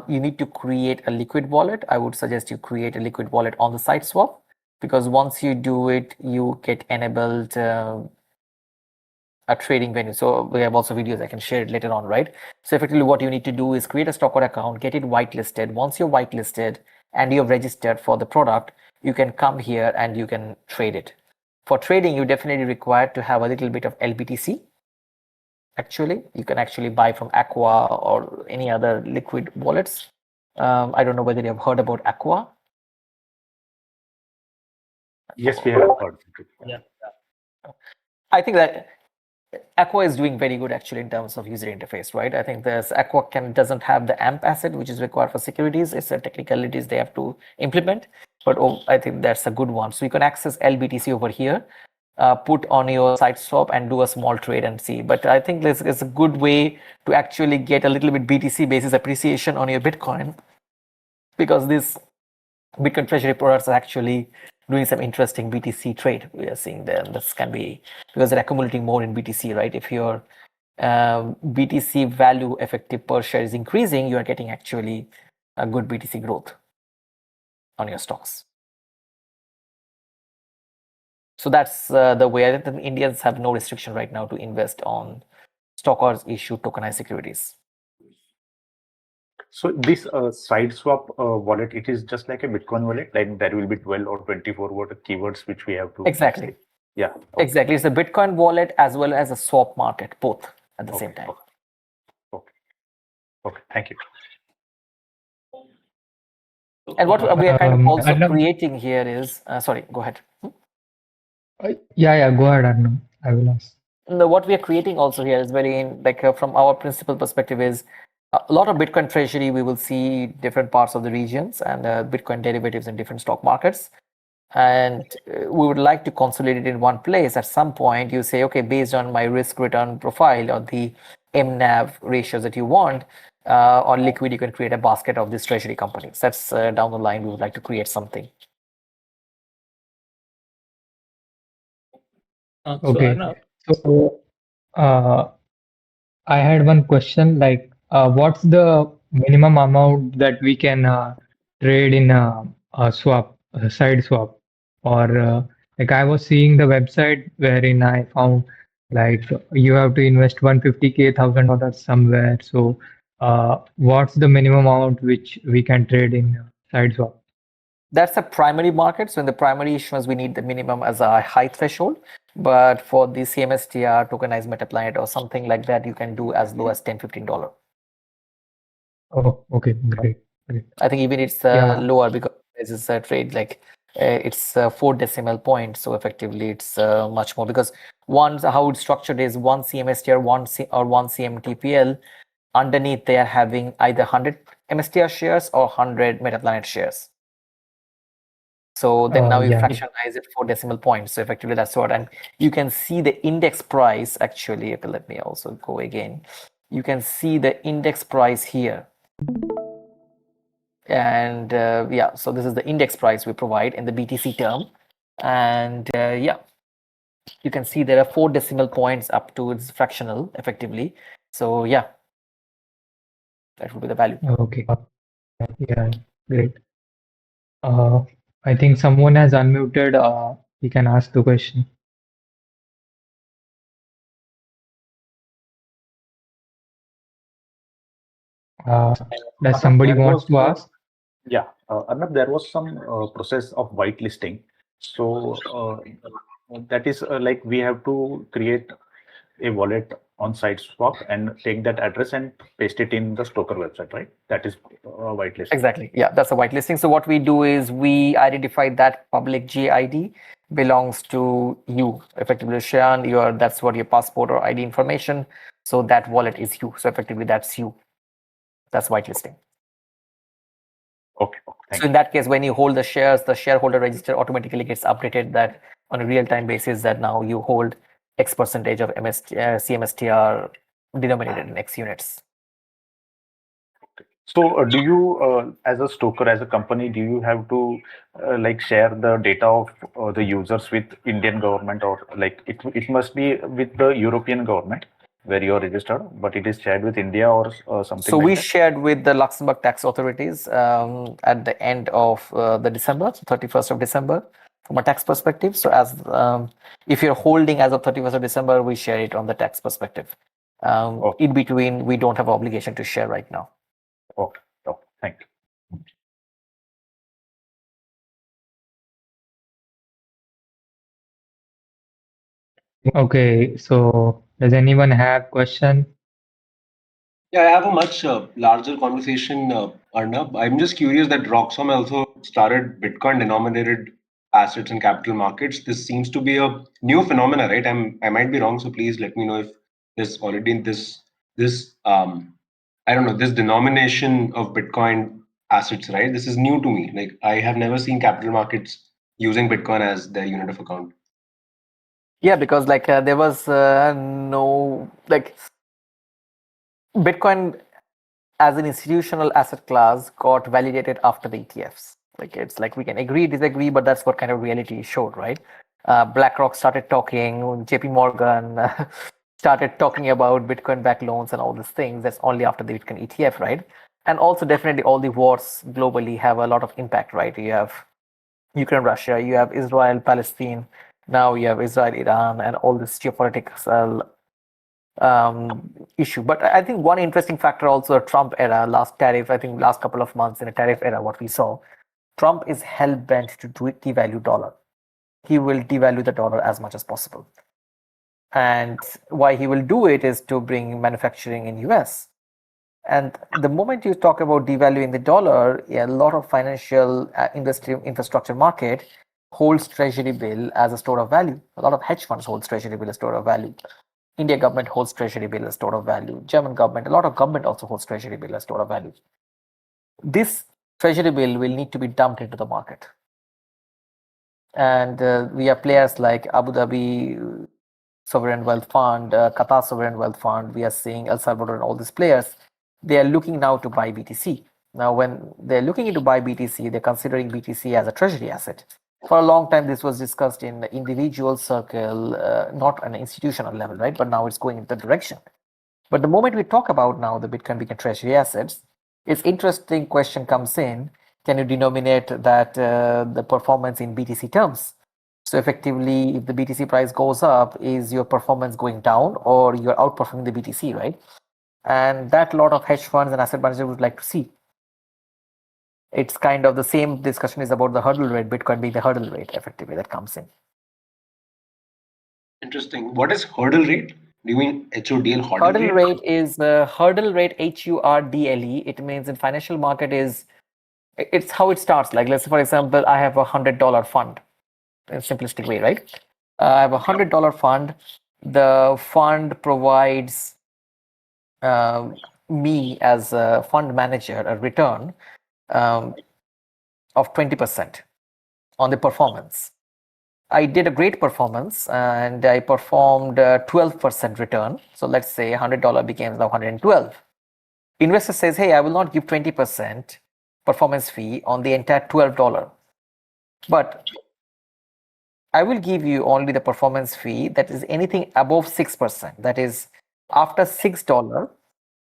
Speaker 2: You need to create a liquid wallet. I would suggest you create a liquid wallet on the sideswap because once you do it, you get enabled a trading venue. So we have also videos I can share it later on, right? So effectively what you need to do is create a Stokr account, get it whitelisted. Once you're whitelisted and you're registered for the product, you can come here and you can trade it. For trading, you definitely require to have a little bit of LBTC. Actually, you can actually buy from Aqua or any other liquid wallets. I don't know whether you have heard about Aqua.
Speaker 5: Yes, we have heard.
Speaker 4: Yeah.
Speaker 2: I think that Aqua is doing very good actually in terms of user interface, right? I think this Aqua doesn't have the AMP asset, which is required for securities. It's the technicalities they have to implement, but I think that's a good one. So you can access LBTC over here, put on your side swap and do a small trade and see. But I think this is a good way to actually get a little bit BTC basis appreciation on your Bitcoin because this Bitcoin treasury products are actually doing some interesting BTC trade. We are seeing them. This can be because they're accumulating more in BTC, right? If your BTC value effective per share is increasing, you are getting actually a good BTC growth on your stocks. So that's the way. I think Indians have no restriction right now to invest on Stokr's issued tokenized securities.
Speaker 5: So this side swap wallet, it is just like a Bitcoin wallet, like there will be 12 or 24 word keywords which we have to
Speaker 2: Exactly.
Speaker 5: say. Yeah. Okay.
Speaker 2: Exactly. It's a Bitcoin wallet as well as a swap market, both at the same time.
Speaker 5: Okay. Okay. Thank you.
Speaker 2: And what we are kind of also
Speaker 1: Arnab,
Speaker 2: creating here is, sorry, go ahead.
Speaker 1: yeah, go ahead, Arnab. I will ask.
Speaker 2: What we are creating also here is very like from our principal perspective is a lot of Bitcoin treasury. We will see different parts of the regions and Bitcoin derivatives in different stock markets. And we would like to consolidate it in one place. At some point, you say, okay, based on my risk return profile or the MNAV ratios that you want, on liquid, you can create a basket of these treasury companies. That's down the line. We would like to create something.
Speaker 4: So
Speaker 1: Okay.
Speaker 4: Arnab,
Speaker 1: So, I had one question like, what's the minimum amount that we can trade in a swap, a side swap? Or like I was seeing the website wherein I found like you have to invest 150K $1,000 somewhere. So, what's the minimum amount which we can trade in side swap?
Speaker 2: That's a primary market. So in the primary issuance, we need the minimum as a high threshold. But for the CMSTR, tokenized MetaPlanet or something like that, you can do as low as $10, $15.
Speaker 1: Oh, okay, great, great.
Speaker 2: I think even it's
Speaker 1: Yeah.
Speaker 2: lower because this is a trade like it's 4 decimal points. So effectively, it's much more because how it's structured is one CMSTR, one CMTPL. Underneath, they are having either 100 MSTR shares or 100 MetaPlanet shares. So then now you
Speaker 1: Yeah.
Speaker 2: fractionalize it 4 decimal points. So effectively that's what, and you can see the index price actually. Okay, let me also go again. You can see the index price here. And yeah, so this is the index price we provide in the BTC term. And yeah, you can see there are 4 decimal points up to its fractional effectively. So yeah, that would be the value.
Speaker 1: Okay. Yeah, great. I think someone has unmuted. You can ask the question. Does somebody
Speaker 5: There
Speaker 1: wants
Speaker 5: was
Speaker 1: to ask?
Speaker 5: Yeah, Arnab, there was some process of whitelisting. So that is like we have to create a wallet on SideSwap and take that address and paste it in the Stokr website, right? That is whitelisting.
Speaker 2: Exactly. Yeah, that's a whitelisting. So what we do is we identify that public GID belongs to you, effectively, Shayan. That's what your passport or ID information. So that wallet is you. So effectively, that's you. That's whitelisting.
Speaker 5: Okay, thank
Speaker 2: So in
Speaker 5: you.
Speaker 2: that case, when you hold the shares, the shareholder register automatically gets updated that on a real-time basis that now you hold X percentage of CMSTR denominated in X units.
Speaker 5: So do you, as a Stokr, as a company, do you have to like share the data of the users with Indian government, or like it must be with the European government where you are registered, but it is shared with India or something
Speaker 2: So
Speaker 5: like
Speaker 2: we
Speaker 5: that?
Speaker 2: shared with the Luxembourg tax authorities at the end of the December, so 31st of December, from a tax perspective. So as if you're holding as of 31st of December, we share it on the tax perspective. In between, we don't have obligation to share right now.
Speaker 5: Okay, thank you.
Speaker 1: Okay, so does anyone have question?
Speaker 3: Yeah, I have a much larger conversation, Arnab. I'm just curious that Roxom also started Bitcoin denominated assets in capital markets. This seems to be a new phenomena, right? I might be wrong, so please let me know if there's already this I don't know, this denomination of Bitcoin assets, right? This is new to me. Like I have never seen capital markets using Bitcoin as their unit of account.
Speaker 2: Yeah, because like there was no like Bitcoin as an institutional asset class got validated after the ETFs. Like it's like we can agree, disagree, but that's what kind of reality showed, right? BlackRock started talking, JP Morgan started talking about Bitcoin-backed loans and all these things. That's only after the Bitcoin ETF, right? And also definitely all the wars globally have a lot of impact, right? You have Ukraine, Russia, you have Israel, Palestine, now you have Israel, Iran, and all this geopolitics issue. But I think one interesting factor also Trump era, last tariff, I think last couple of months in a tariff era, what we saw, Trump is hell bent to devalue dollar. He will devalue the dollar as much as possible. And why he will do it is to bring manufacturing in US. And the moment you talk about devaluing the dollar, a lot of financial industry infrastructure market holds treasury bill as a store of value. A lot of hedge funds holds treasury bill as store of value. India government holds treasury bill as store of value. German government, a lot of government also holds treasury bill as store of value. This treasury bill will need to be dumped into the market. And we have players like Abu Dhabi Sovereign Wealth Fund, Qatar Sovereign Wealth Fund. We are seeing El Salvador and all these players. They are looking now to buy BTC. Now, when they're looking into buy BTC, they're considering BTC as a treasury asset. For a long time, this was discussed in the individual circle, not an institutional level, right? But now it's going in the direction. But the moment we talk about now the Bitcoin become treasury assets, it's interesting question comes in. Can you denominate that the performance in BTC terms? So effectively, if the BTC price goes up, is your performance going down or you're outperforming the BTC, right? And that a lot of hedge funds and asset managers would like to see. It's kind of the same discussion is about the hurdle rate, Bitcoin being the hurdle rate effectively that comes in.
Speaker 3: Interesting. What is hurdle rate? Do you mean HODL hurdle
Speaker 2: Hurdle
Speaker 3: rate?
Speaker 2: rate is hurdle rate HURDLE. It means in financial market is it's how it starts. Like let's say for example, I have $100 fund in a simplistic way, right? I have $100 fund. The fund provides me as a fund manager a return of 20% on the performance. I did a great performance and I performed 12% return. So let's say $100 became now 112. Investor says, hey, I will not give 20%. performance fee on the entire $12. But I will give you only the performance fee that is anything above 6%. That is, after $6,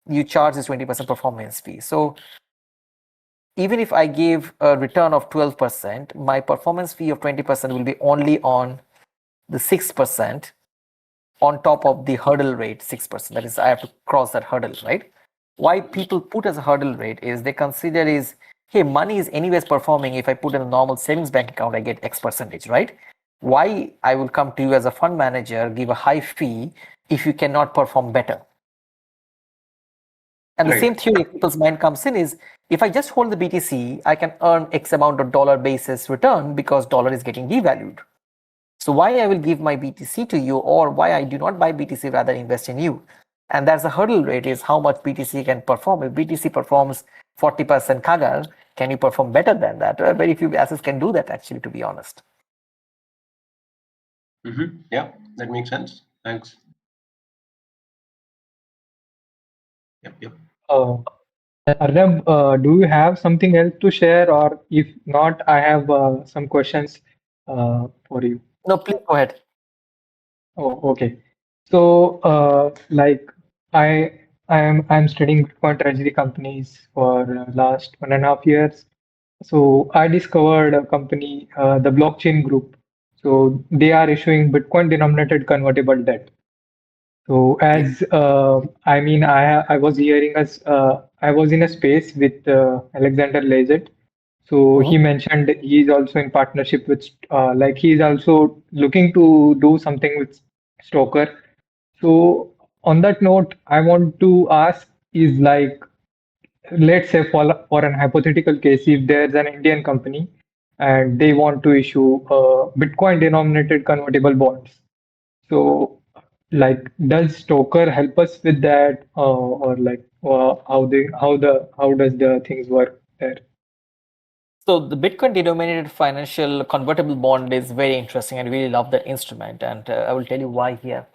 Speaker 2: you charge this 20% performance fee. So even if I give a return of 12%, my performance fee of 20% will be only on the 6% on top of the hurdle rate 6%. That is, I have to cross that hurdle, right? Why people put as a hurdle rate is they consider is, hey, money is anyways performing. If I put in a normal savings bank account, I get X percentage, right? Why I will come to you as a fund manager, give a high fee if you cannot perform better? And the same theory people's mind comes in is, if I just hold the BTC, I can earn X amount of dollar basis return because dollar is getting devalued. So why I will give my BTC to you, or why I do not buy BTC, rather invest in you? And that's the hurdle rate, is how much BTC can perform. If BTC performs 40% CAGR, can you perform better than that? Very few assets can do that, actually, to be honest.
Speaker 3: Yeah, that makes sense. Thanks. Yep.
Speaker 1: Arnab, do you have something else to share, or if not, I have some questions for you.
Speaker 2: No, please go ahead.
Speaker 1: Oh, okay. So, I'm studying Bitcoin treasury companies for last 1.5 years. So I discovered a company, the Blockchain Group. So they are issuing Bitcoin denominated convertible debt. So as I was hearing us, I was in a space with Alexander Lazet. So he mentioned he is also in partnership with, he is also looking to do something with Stokr. So on that note, I want to ask is like, let's say for an hypothetical case, if there's an Indian company and they want to issue Bitcoin denominated convertible bonds. So like, does Stoker help us with that, or like how does the things work there?
Speaker 2: So the Bitcoin denominated financial convertible bond is very interesting, and really love the instrument. And I will tell you why here.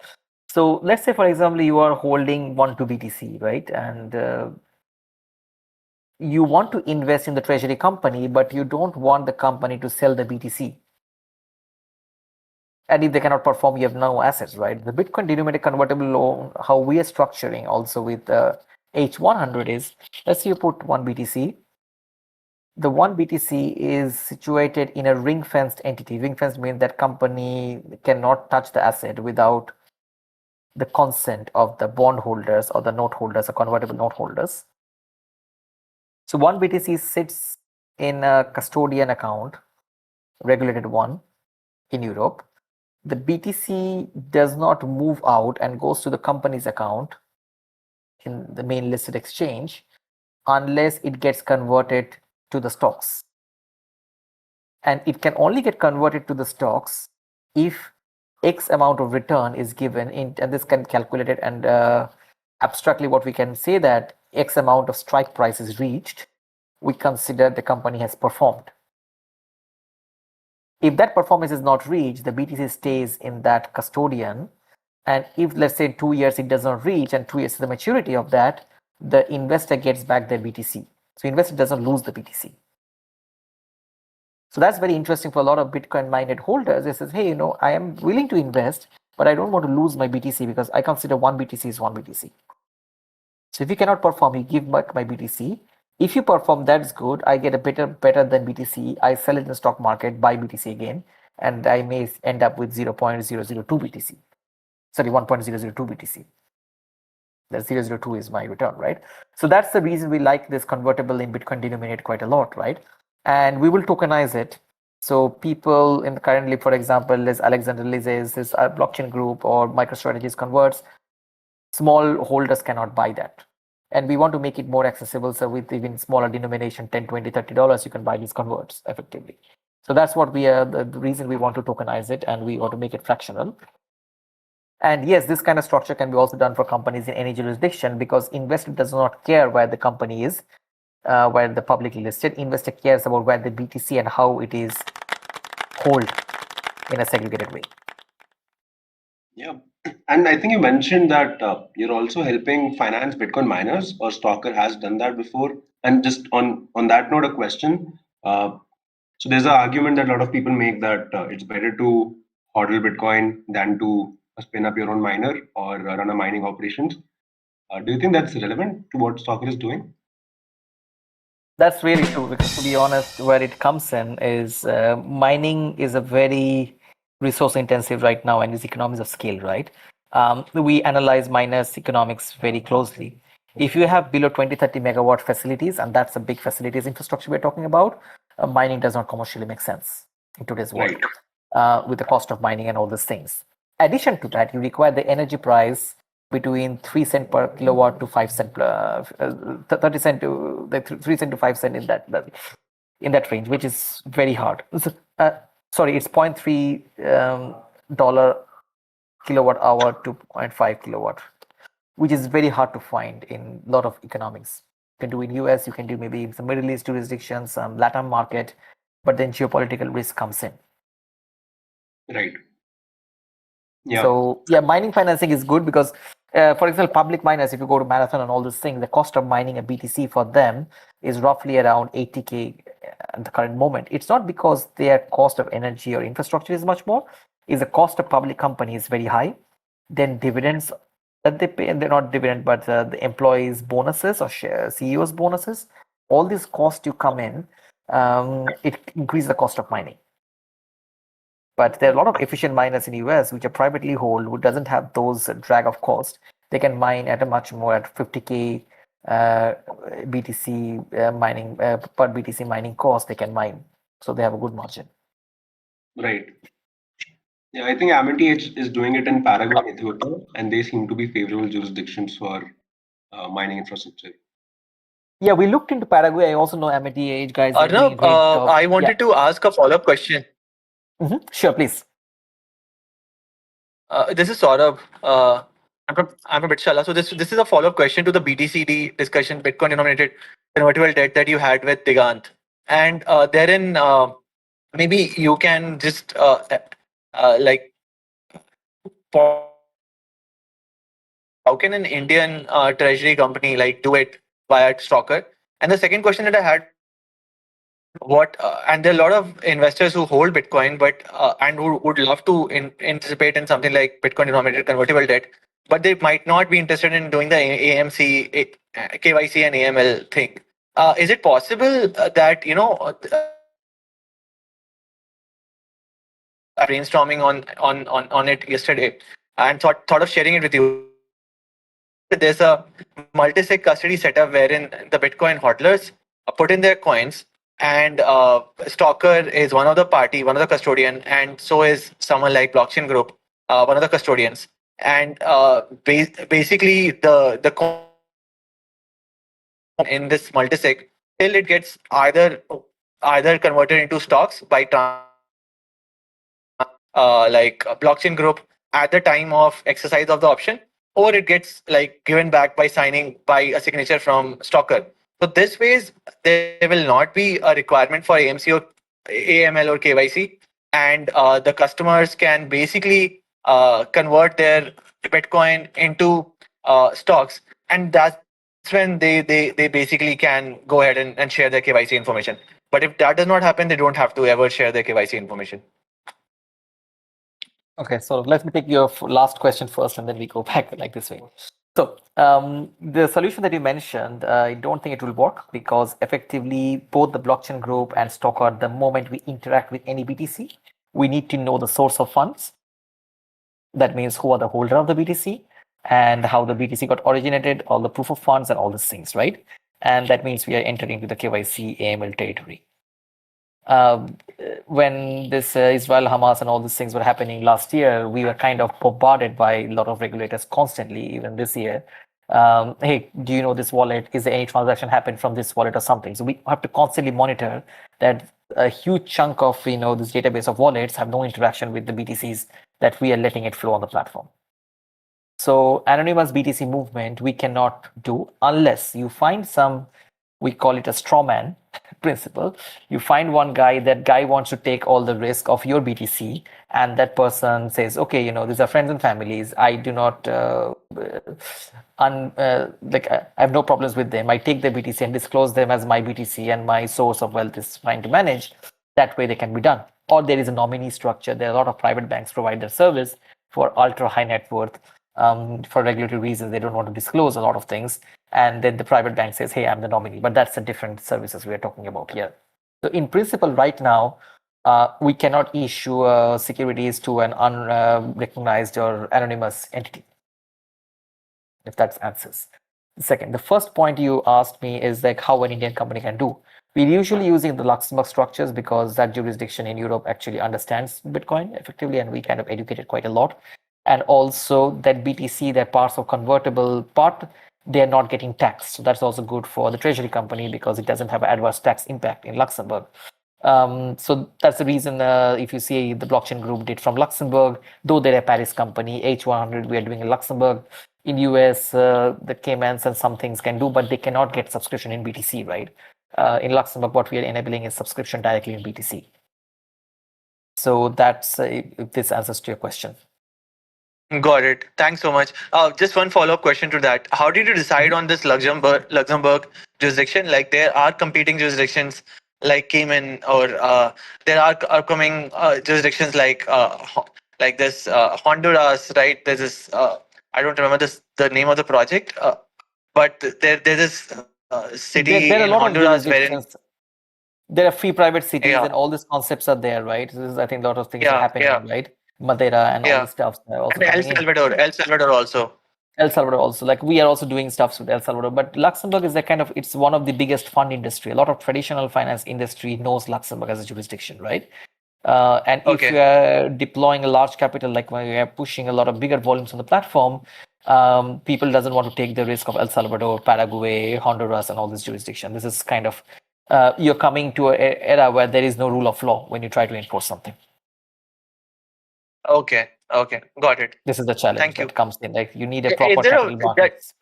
Speaker 2: So let's say, for example, you are holding 1 to BTC, right? And you want to invest in the treasury company, but you don't want the company to sell the BTC. And if they cannot perform, you have no assets, right? The Bitcoin denominated convertible loan, how we are structuring also with H100 is, let's say you put 1 BTC. The 1 BTC is situated in a ring-fenced entity. Ring-fenced means that company cannot touch the asset without the consent of the bond holders or the note holders or convertible note holders. So 1 BTC sits in a custodian account, regulated one in Europe. The BTC does not move out and goes to the company's account in the main listed exchange unless it gets converted to the stocks. And it can only get converted to the stocks if X amount of return is given in, and this can calculate it, and abstractly what we can say that X amount of strike price is reached, we consider the company has performed. If that performance is not reached, the BTC stays in that custodian. And if, let's say, 2 years it does not reach, and 2 years is the maturity of that, the investor gets back their BTC. So investor doesn't lose the BTC. So that's very interesting for a lot of Bitcoin minded holders. They says, hey, I am willing to invest, but I don't want to lose my BTC because I consider 1 BTC is 1 BTC. So if you cannot perform, you give back my BTC. If you perform, that's good. I get a better than BTC. I sell it in the stock market, buy BTC again, and I may end up with 0.002 BTC. Sorry, 1.002 BTC. That 002 is my return, right? So that's the reason we like this convertible in Bitcoin denominated quite a lot, right? And we will tokenize it. So people in currently, for example, this Alexander Liz's, this blockchain group or MicroStrategies converts, small holders cannot buy that. And we want to make it more accessible. So with even smaller denomination, 10, 20, $30, you can buy these converts effectively. So that's what the reason we want to tokenize it, and we want to make it fractional. And yes, this kind of structure can be also done for companies in any jurisdiction, because investor does not care where the company is, where the publicly listed. Investor cares about where the BTC and how it is held in a segregated way.
Speaker 3: Yeah, And I think you mentioned that you're also helping finance Bitcoin miners, or Stalker has done that before. And just on that note, a question. Uh, so there's an argument that a lot of people make that it's better to hodl Bitcoin than to spin up your own miner or run a mining operations. Do you think that's relevant to what Stalker is doing?
Speaker 2: That's really true because, to be honest, where it comes in is mining is a very resource intensive right now, and it's economies of scale, right? We analyze miners' economics very closely. If you have below 20, 30 megawatt facilities, and that's a big facilities infrastructure we're talking about, mining does not commercially make sense in today's world
Speaker 3: Right.
Speaker 2: with the cost of mining and all these things. Addition to that, you require the energy price between 3 cent per kilowatt to 5 cent, 30 cent to the 3 cent to 5 cent in that range, which is very hard. So, sorry, it's 0.3 dollar kilowatt hour to 0.5 kilowatt, which is very hard to find in a lot of economics. You can do in US, you can do maybe in some Middle East jurisdictions, some Latin market, but then geopolitical risk comes in.
Speaker 3: Right. Yeah.
Speaker 2: So yeah, mining financing is good because, for example, public miners, if you go to Marathon and all these things, the cost of mining a BTC for them is roughly around 80K at the current moment. It's not because their cost of energy or infrastructure is much more, is the cost of public company is very high. Then dividends that they pay, and they're not dividend, but the employees' bonuses or CEOs' bonuses, all these costs you come in, it increases the cost of mining. But there are a lot of efficient miners in US which are privately held who doesn't have those drag of cost. They can mine at a much more at 50K BTC mining per BTC mining cost. They can mine, so they have a good margin.
Speaker 3: Right. Yeah, I think Amity is doing it in Paraguay and Ethiopia, and they seem to be favorable jurisdictions for mining infrastructure.
Speaker 2: Yeah, we looked into Paraguay. I also know MATH guys are doing a
Speaker 6: Arnab,
Speaker 2: great job.
Speaker 6: I
Speaker 2: Yeah.
Speaker 6: wanted to ask a follow-up question.
Speaker 2: Sure, please.
Speaker 6: This is Saurabh. I'm from Bitshala. So this is a follow-up question to the BTCD discussion, Bitcoin denominated convertible debt that you had with Digant, and therein maybe you can just like point out how can an Indian treasury company like do it via Stokr? And the second question that I had was what and there are a lot of investors who hold Bitcoin, but and who would love to participate in something like Bitcoin denominated convertible debt, but they might not be interested in doing the AMC, KYC, and AML thing. Is it possible that brainstorming on it yesterday and thought of sharing it with you? There's a multi-sig custody setup wherein the Bitcoin hodlers put in their coins, and Stalker is one of the party, one of the custodian, and so is someone like Blockchain Group, one of the custodians. And basically, the coin in this multi-sig till it gets either converted into stocks by like a blockchain group at the time of exercise of the option, or it gets like given back by signing by a signature from Stalker. So this ways there will not be a requirement for AMC or AML or KYC, and the customers can basically convert their Bitcoin into stocks, and that's when they basically can go ahead and share their KYC information. But if that does not happen, they don't have to ever share their KYC information.
Speaker 2: Okay, so let me take your last question first, and then we go back like this way. So the solution that you mentioned, I don't think it will work because effectively both the blockchain group and Stockr, the moment we interact with any BTC, we need to know the source of funds. That means who are the holder of the BTC and how the BTC got originated, all the proof of funds and all these things, right? And that means we are entering into the KYC AML territory. When this Israel, Hamas, and all these things were happening last year, we were kind of bombarded by a lot of regulators constantly, even this year. Hey, do you know this wallet? Is there any transaction happened from this wallet or something? So we have to constantly monitor that a huge chunk of this database of wallets have no interaction with the BTCs that we are letting it flow on the platform. So anonymous BTC movement we cannot do unless you find some, we call it a straw man, principle. You find one guy, that guy wants to take all the risk of your BTC, and that person says, okay, these are friends and families. I do not I have no problems with them. I take their BTC and disclose them as my BTC, and my source of wealth is fine to manage. That way they can be done. Or there is a nominee structure. There are a lot of private banks provide their service for ultra high net worth. For regulatory reasons, they don't want to disclose a lot of things. And then the private bank says, hey, I'm the nominee. But that's a different services we are talking about here. So in principle, right now, we cannot issue securities to an unrecognized or anonymous entity, if that answers. Second, the first point you asked me is like how an Indian company can do. We're usually using the Luxembourg structures because that jurisdiction in Europe actually understands Bitcoin effectively, and we kind of educated quite a lot. And also that BTC, that parts of convertible part, they're not getting taxed. So that's also good for the treasury company because it doesn't have adverse tax impact in Luxembourg. So that's the reason if you see the blockchain group did from Luxembourg, though they're a Paris company, H100 we are doing in Luxembourg. In US, the Caymans and some things can do, but they cannot get subscription in BTC, right? In Luxembourg, what we are enabling is subscription directly in BTC. So that's if this answers to your question.
Speaker 6: Got it. Thanks so much. Just one follow-up question to that. How did you decide on this Luxembourg jurisdiction? Like there are competing jurisdictions like Cayman, or there are upcoming jurisdictions like this Honduras, right? There's this I don't remember the name of the project, but there's this city
Speaker 2: There
Speaker 6: in
Speaker 2: are a lot of
Speaker 6: Honduras wherein
Speaker 2: jurisdictions. There are free private cities,
Speaker 6: yeah
Speaker 2: and all these concepts are there, right? This is, I think, a lot of things are
Speaker 6: yeah
Speaker 2: happening, right? Madeira and all
Speaker 6: yeah
Speaker 2: this stuff are also
Speaker 6: and
Speaker 2: coming in.
Speaker 6: El Salvador also.
Speaker 2: El Salvador also, like we are also doing stuff with El Salvador, but Luxembourg is it's one of the biggest fund industry. A lot of traditional finance industry knows Luxembourg as a jurisdiction, right? And if you
Speaker 6: Okay.
Speaker 2: are deploying a large capital, like when you are pushing a lot of bigger volumes on the platform, people doesn't want to take the risk of El Salvador, Paraguay, Honduras, and all this jurisdiction. This is kind of you're coming to an era where there is no rule of law when you try to enforce something.
Speaker 6: Okay. Got it.
Speaker 2: This is the challenge
Speaker 6: Thank you.
Speaker 2: that comes in. Like you need a
Speaker 6: Is
Speaker 2: proper
Speaker 6: there
Speaker 2: capital markets.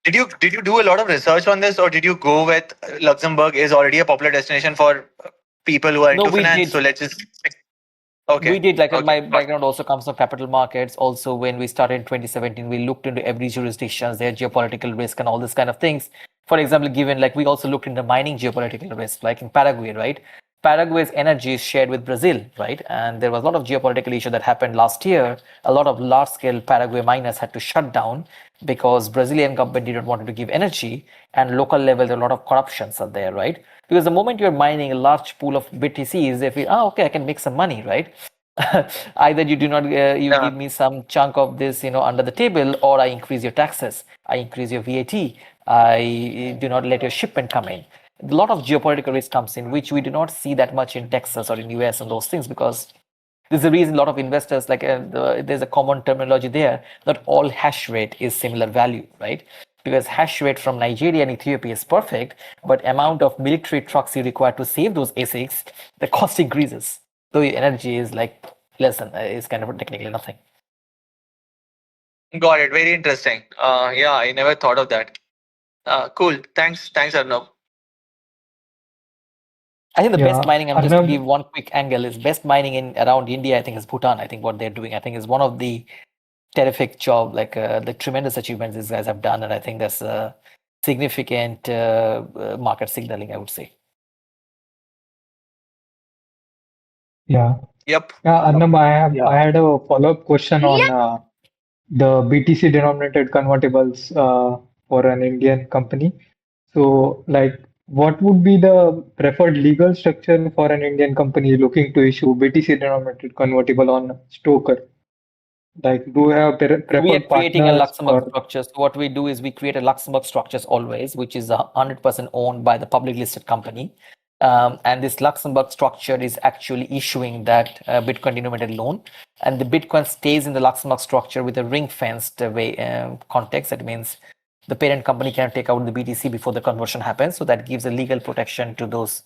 Speaker 6: did you do a lot of research on this, or did you go with Luxembourg is already a popular destination for people who are
Speaker 2: No,
Speaker 6: into
Speaker 2: we
Speaker 6: finance?
Speaker 2: did.
Speaker 6: So let's just
Speaker 2: We did, like
Speaker 6: Okay.
Speaker 2: my background also comes from capital markets. Also, when we started in 2017, we looked into every jurisdictions, their geopolitical risk and all this kind of things. For example, given like we also looked into mining geopolitical risk, like in Paraguay, right? Paraguay's energy is shared with Brazil, right? And there was a lot of geopolitical issue that happened last year. A lot of large-scale Paraguay miners had to shut down because Brazilian government didn't want to give energy, and local level there are a lot of corruptions are there, right? Because the moment you're mining a large pool of BTCs, they feel, okay, I can make some money, right? Either you do not, you
Speaker 6: Yeah.
Speaker 2: give me some chunk of this, under the table, or I increase your taxes, I increase your VAT, I do not let your shipment come in. A lot of geopolitical risk comes in, which we do not see that much in Texas or in US and those things, because there's a reason a lot of investors there's a common terminology there. Not all hash rate is similar value, right? Because hash rate from Nigeria and Ethiopia is perfect, but amount of military trucks you require to save those ASICs, the cost increases. So your energy is like less than is kind of technically nothing.
Speaker 6: Got it. Very interesting. Yeah, I never thought of that. Cool. Thanks, Arnav.
Speaker 2: I think the
Speaker 1: Yeah,
Speaker 2: best mining, I'm just to give
Speaker 1: Arnab,
Speaker 2: one quick angle, is best mining in around India, I think is Bhutan. I think what they're doing, I think is one of the terrific job, like the tremendous achievements these guys have done, and I think that's a significant market signaling, I would say.
Speaker 1: yeah,
Speaker 6: Yep.
Speaker 1: Arnab, I had a follow-up question on the BTC denominated convertibles for an Indian company. So, like, what would be the preferred legal structure for an Indian company looking to issue BTC denominated convertible on Stokr? Like, do we have
Speaker 2: So we are
Speaker 1: preferred
Speaker 2: creating a
Speaker 1: partners
Speaker 2: Luxembourg
Speaker 1: or
Speaker 2: structure. So what we do is we create a Luxembourg structures always, which is 100% owned by the public listed company. And this Luxembourg structure is actually issuing that Bitcoin denominated loan. And the Bitcoin stays in the Luxembourg structure with a ring fenced way context. That means the parent company can take out the BTC before the conversion happens. So that gives a legal protection to those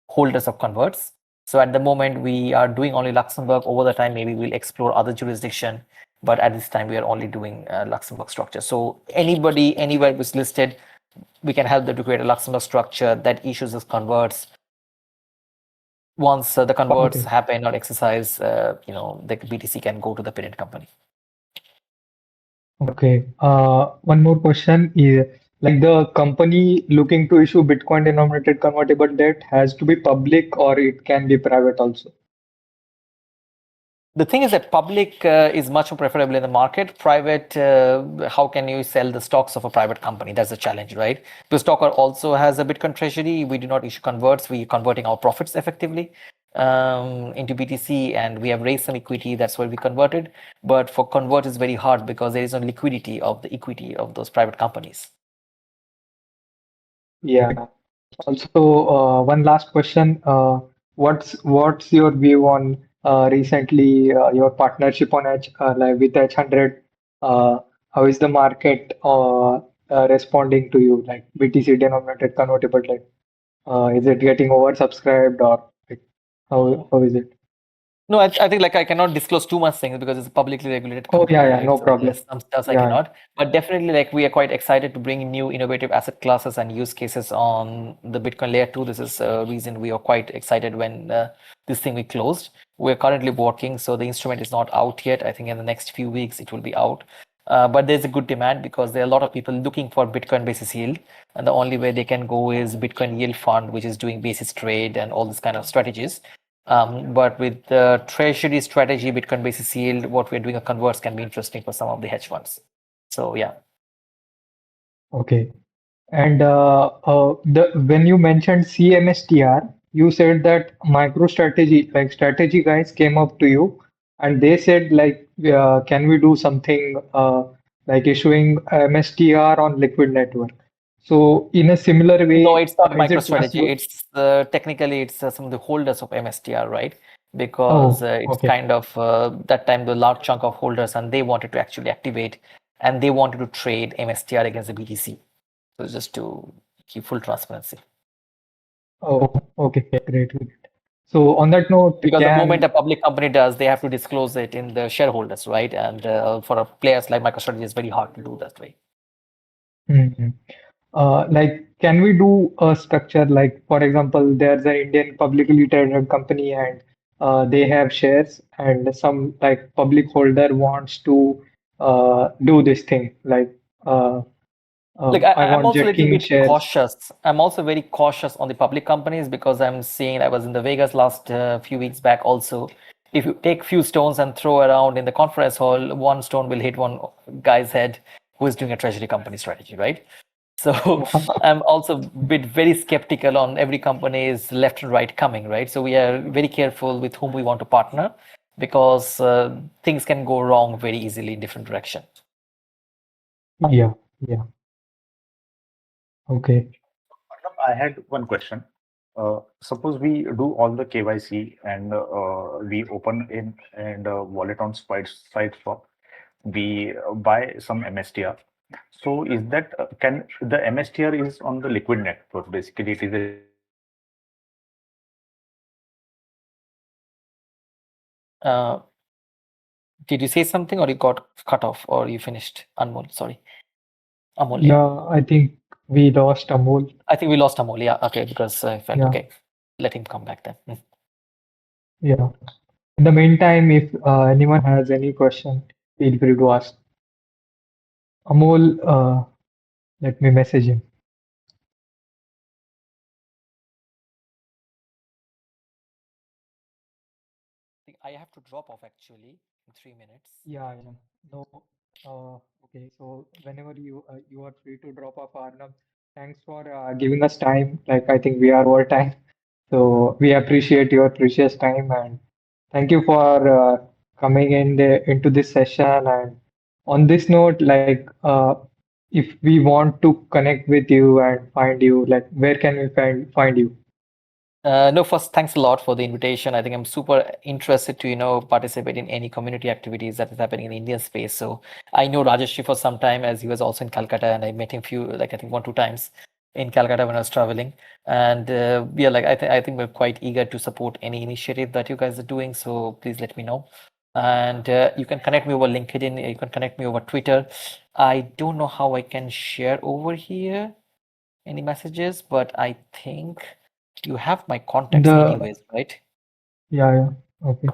Speaker 2: holders of converts. So at the moment, we are doing only Luxembourg. Over the time, maybe we'll explore other jurisdiction. But at this time, we are only doing Luxembourg structure. So anybody, anywhere was listed, we can help them to create a Luxembourg structure that issues as converts. Once the converts
Speaker 1: Okay.
Speaker 2: happen or exercise, the BTC can go to the parent company.
Speaker 1: Okay. One more question is like the company looking to issue Bitcoin denominated convertible debt has to be public or it can be private also.
Speaker 2: The thing is that public is much more preferable in the market. Private, how can you sell the stocks of a private company? That's the challenge, right? Because Stokr also has a Bitcoin treasury. We do not issue converts. We're converting our profits effectively into BTC, and we have raised some equity. That's why we converted. But for convert, it's very hard because there is no liquidity of the equity of those private companies.
Speaker 1: Yeah. Also, one last question. What's your view on recently your partnership on like with H100? How is the market responding to you? Like BTC denominated convertible debt? Is it getting oversubscribed or like, how is it?
Speaker 2: No, I think like I cannot disclose too much things because it's a publicly regulated
Speaker 1: Oh
Speaker 2: company, right?
Speaker 1: no
Speaker 2: So there's
Speaker 1: problem.
Speaker 2: some stuff I
Speaker 1: Yeah.
Speaker 2: cannot. But definitely, like we are quite excited to bring new innovative asset classes and use cases on the Bitcoin layer 2. This is a reason we are quite excited when this thing we closed. We're currently working, so the instrument is not out yet. I think in the next few weeks it will be out. But there's a good demand because there are a lot of people looking for Bitcoin basis yield, and the only way they can go is Bitcoin yield fund, which is doing basis trade and all this kind of strategies. But with the treasury strategy, Bitcoin basis yield, what we're doing a converts can be interesting for some of the hedge funds. So yeah.
Speaker 1: Okay. And when you mentioned CMSTR, you said that MicroStrategy, like strategy guys came up to you and they said like, can we do something like issuing MSTR on Liquid Network? So in a similar
Speaker 2: No,
Speaker 1: way,
Speaker 2: it's not
Speaker 1: is it
Speaker 2: MicroStrategy.
Speaker 1: possible?
Speaker 2: It's technically it's some of the holders of MSTR, right? Because
Speaker 1: Oh,
Speaker 2: it's
Speaker 1: okay.
Speaker 2: kind of that time the large chunk of holders and they wanted to actually activate and they wanted to trade MSTR against the BTC. So just to keep full transparency.
Speaker 1: Oh, okay, great, great. So on that note,
Speaker 2: Because the moment
Speaker 1: can
Speaker 2: a public company does, they have to disclose it in the shareholders, right? And for players like MicroStrategy, it's very hard to do that way.
Speaker 1: Mhm. Like, can we do a structure like, for example, there's an Indian publicly traded company and they have shares, and some like public holder wants to do this thing. Like, uh,
Speaker 2: Like
Speaker 1: I
Speaker 2: I'm
Speaker 1: want
Speaker 2: also a little
Speaker 1: Jet King
Speaker 2: bit
Speaker 1: shares.
Speaker 2: cautious. I'm also very cautious on the public companies because I'm seeing I was in the Vegas last few weeks back also. If you take few stones and throw around in the conference hall, one stone will hit one guy's head who is doing a treasury company strategy, right? So I'm also bit very skeptical on every company's left and right coming, right? So we are very careful with whom we want to partner because things can go wrong very easily in different directions.
Speaker 1: Yeah, yeah. Okay.
Speaker 5: I had one question. Suppose we do all the KYC and we open in and wallet on Swap, we buy some MSTR. So is that can the MSTR is on the liquid network? Basically, it is a
Speaker 2: Uh, Did you say something or you got cut off or you finished? Anmol, sorry. Amol, yeah.
Speaker 1: Yeah, I think we lost Amol.
Speaker 2: I think we lost Amol, yeah. Okay, because I felt
Speaker 1: Yeah,
Speaker 2: okay. Let him come back then.
Speaker 1: yeah. In the meantime, if anyone has any question, feel free to ask. Amol, let me message him.
Speaker 2: I have to drop off actually in 3 minutes.
Speaker 1: Yeah, yeah. No. Okay. So whenever you are free to drop off, Arnab, thanks for giving us time. Like I think we are over time, so we appreciate your precious time and thank you for coming into this session. And on this note, like if we want to connect with you and find you, like where can we find you?
Speaker 2: No, first, thanks a lot for the invitation. I think I'm super interested to, participate in any community activities that is happening in the Indian space. So I know Rajeshri for some time as he was also in Calcutta and I met him like I think 1, 2 times in Calcutta when I was traveling. And yeah, like I think we're quite eager to support any initiative that you guys are doing. So please let me know. And you can connect me over LinkedIn. You can connect me over Twitter. I don't know how I can share over here. any messages, but I think you have my contacts
Speaker 1: The
Speaker 2: anyways, right?
Speaker 1: yeah. Okay.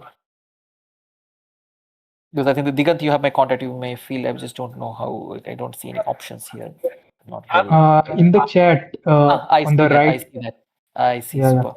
Speaker 2: Because I think the Digant, you have my contact. You may feel I just don't know how. Like, I don't see any options here. Not very.
Speaker 1: In the chat
Speaker 2: I
Speaker 1: on
Speaker 2: see
Speaker 1: the
Speaker 2: that. I
Speaker 1: right.
Speaker 2: see that. I see.
Speaker 1: Yeah, yeah.
Speaker 2: Super.